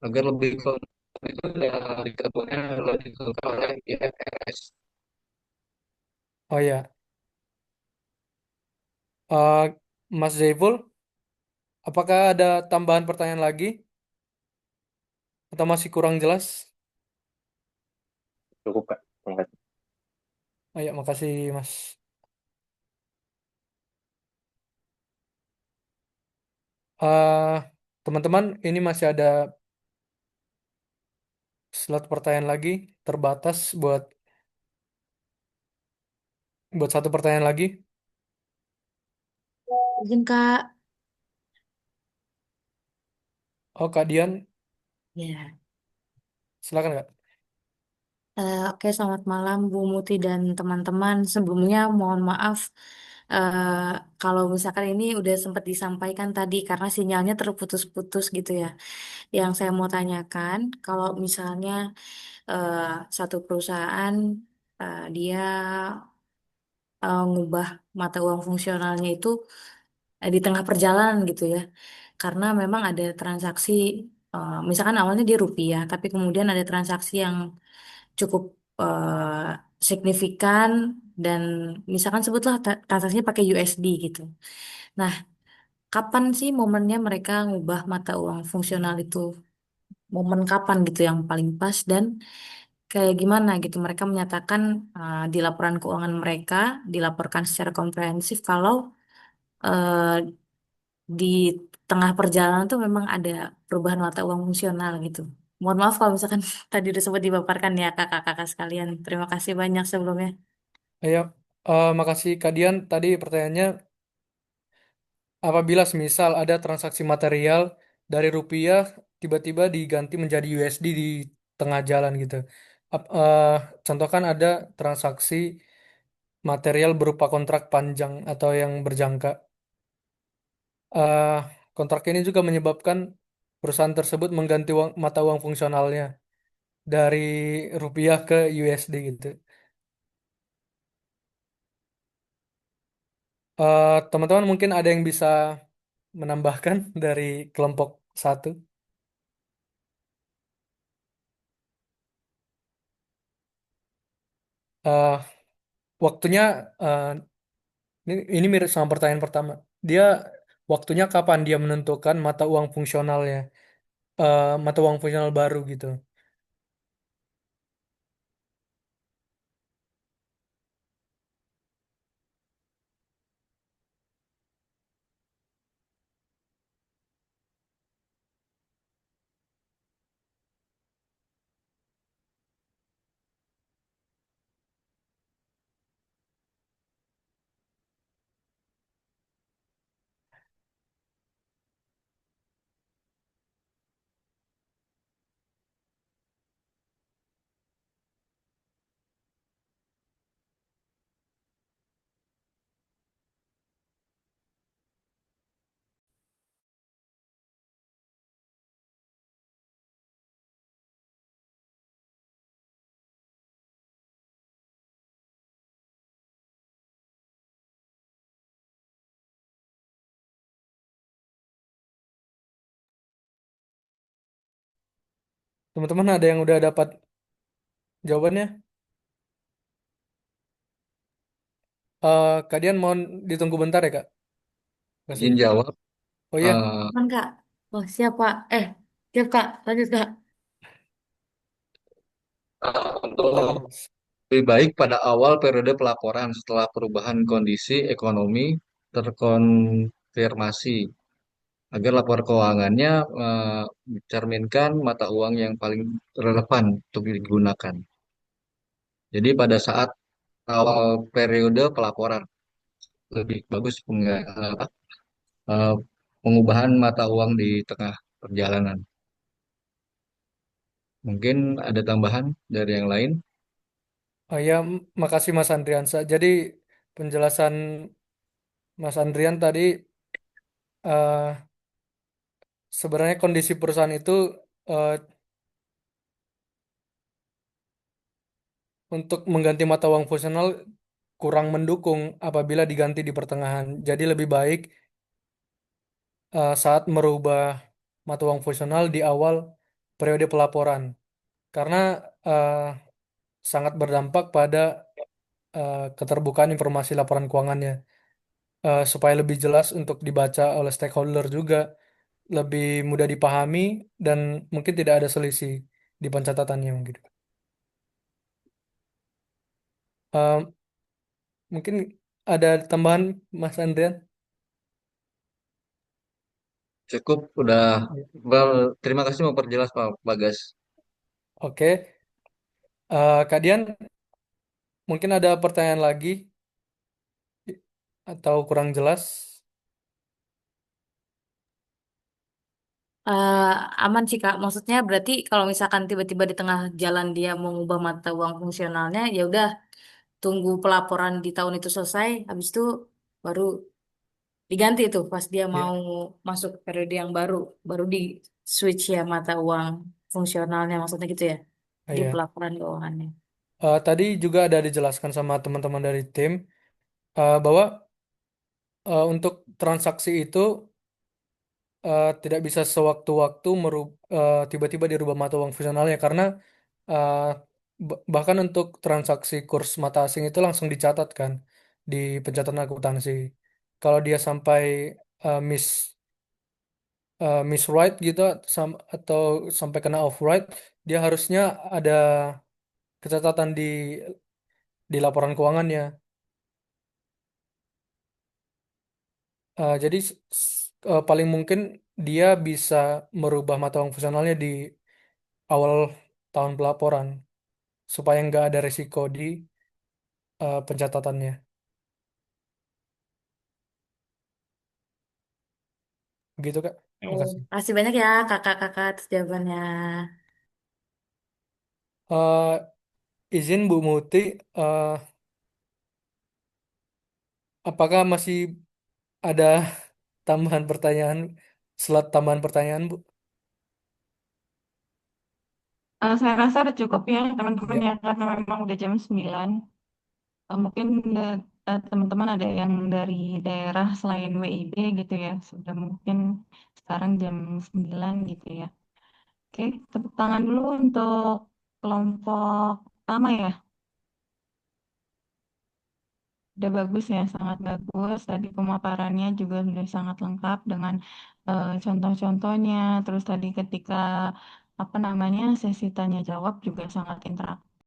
Agar lebih konsisten itu ya diketuanya lebih oleh IFRS. Oh ya. Mas Zaiful, apakah ada tambahan pertanyaan lagi? Atau masih kurang jelas? Cukup, Kak. Terima kasih. Ayo, makasih Mas. Eh, Teman-teman, ini masih ada slot pertanyaan lagi, terbatas buat satu pertanyaan lagi. Izin Kak. Oh, Kak Dian, Ya. silakan Kak. Oke, selamat malam Bu Muti dan teman-teman. Sebelumnya mohon maaf eh, kalau misalkan ini udah sempat disampaikan tadi karena sinyalnya terputus-putus gitu ya. Yang saya mau tanyakan, kalau misalnya eh, satu perusahaan dia ngubah mata uang fungsionalnya itu di tengah perjalanan gitu ya. Karena memang ada transaksi, misalkan awalnya dia rupiah, tapi kemudian ada transaksi yang cukup signifikan dan misalkan sebutlah transaksinya pakai USD gitu. Nah, kapan sih momennya mereka ngubah mata uang fungsional itu? Momen kapan gitu yang paling pas dan kayak gimana gitu mereka menyatakan di laporan keuangan mereka dilaporkan secara komprehensif kalau eh, di tengah perjalanan tuh memang ada perubahan mata uang fungsional gitu. Mohon maaf kalau misalkan tadi udah sempat dipaparkan ya kakak-kakak sekalian. Terima kasih banyak sebelumnya. Ayo, makasih Kak Dian. Tadi pertanyaannya, apabila semisal ada transaksi material dari rupiah tiba-tiba diganti menjadi USD di tengah jalan gitu. Contohkan ada transaksi material berupa kontrak panjang atau yang berjangka. Eh, Kontrak ini juga menyebabkan perusahaan tersebut mengganti mata uang fungsionalnya dari rupiah ke USD gitu. Teman-teman mungkin ada yang bisa menambahkan dari kelompok satu. Eh, Waktunya eh, ini mirip sama pertanyaan pertama. Dia waktunya kapan dia menentukan mata uang fungsionalnya, mata uang fungsional baru gitu. Teman-teman ada yang udah dapat jawabannya? Kak Dian mohon ditunggu bentar ya Kak. Kasih. Izin jawab. Oh iya, Eh, Aman, Kak. Oh, siap, Pak. Siap, Kak. Lanjut, Kak. untuk silakan Mas. lebih baik pada awal periode pelaporan setelah perubahan kondisi ekonomi terkonfirmasi agar lapor keuangannya mencerminkan mata uang yang paling relevan untuk digunakan. Jadi pada saat awal periode pelaporan lebih bagus eh, pengubahan mata uang di tengah perjalanan. Mungkin ada tambahan dari yang lain. Oh iya, makasih Mas Andriansa. Jadi penjelasan Mas Andrian tadi eh, sebenarnya kondisi perusahaan itu eh, untuk mengganti mata uang fungsional kurang mendukung apabila diganti di pertengahan. Jadi lebih baik saat merubah mata uang fungsional di awal periode pelaporan karena eh, sangat berdampak pada keterbukaan informasi laporan keuangannya. Supaya lebih jelas untuk dibaca oleh stakeholder juga, lebih mudah dipahami dan mungkin tidak ada selisih di pencatatannya mungkin. Eh, Mungkin ada tambahan Mas Andrian? Cukup, udah. Well, terima kasih memperjelas Pak Bagas. Oke. Kak Dian, mungkin ada pertanyaan lagi atau kurang jelas? Eh, Aman sih, Kak. Maksudnya berarti kalau misalkan tiba-tiba di tengah jalan dia mau mengubah mata uang fungsionalnya, ya udah tunggu pelaporan di tahun itu selesai, habis itu baru diganti tuh pas dia mau Ya, masuk periode yang baru, baru di switch ya mata uang fungsionalnya, maksudnya gitu ya, di iya. pelaporan keuangannya. Tadi juga ada dijelaskan sama teman-teman dari tim bahwa untuk transaksi itu tidak bisa sewaktu-waktu tiba-tiba dirubah mata uang fungsionalnya karena eh, bahkan untuk transaksi kurs mata asing itu langsung dicatat kan di pencatatan akuntansi. Kalau dia sampai eh, miss miswrite gitu atau sampai kena offwrite, dia harusnya ada catatan di laporan keuangannya. Jadi paling mungkin dia bisa merubah mata uang fungsionalnya di awal tahun pelaporan supaya nggak ada resiko di pencatatannya. Begitu Kak. Oh, Makasih. makasih banyak ya kakak-kakak atas jawabannya. Eh, izin Bu Muti, eh, Apakah masih ada tambahan pertanyaan, slot tambahan pertanyaan, Bu? Saya rasa udah cukup ya teman-teman Ya. ya karena memang udah jam 9. Mungkin teman-teman ada yang dari daerah selain WIB gitu ya. Sudah mungkin sekarang jam 9 gitu ya. Oke, tepuk tangan dulu untuk kelompok pertama ya. Udah bagus ya, sangat bagus. Tadi pemaparannya juga sudah sangat lengkap dengan contoh-contohnya. Terus tadi ketika apa namanya sesi tanya jawab juga sangat interaktif.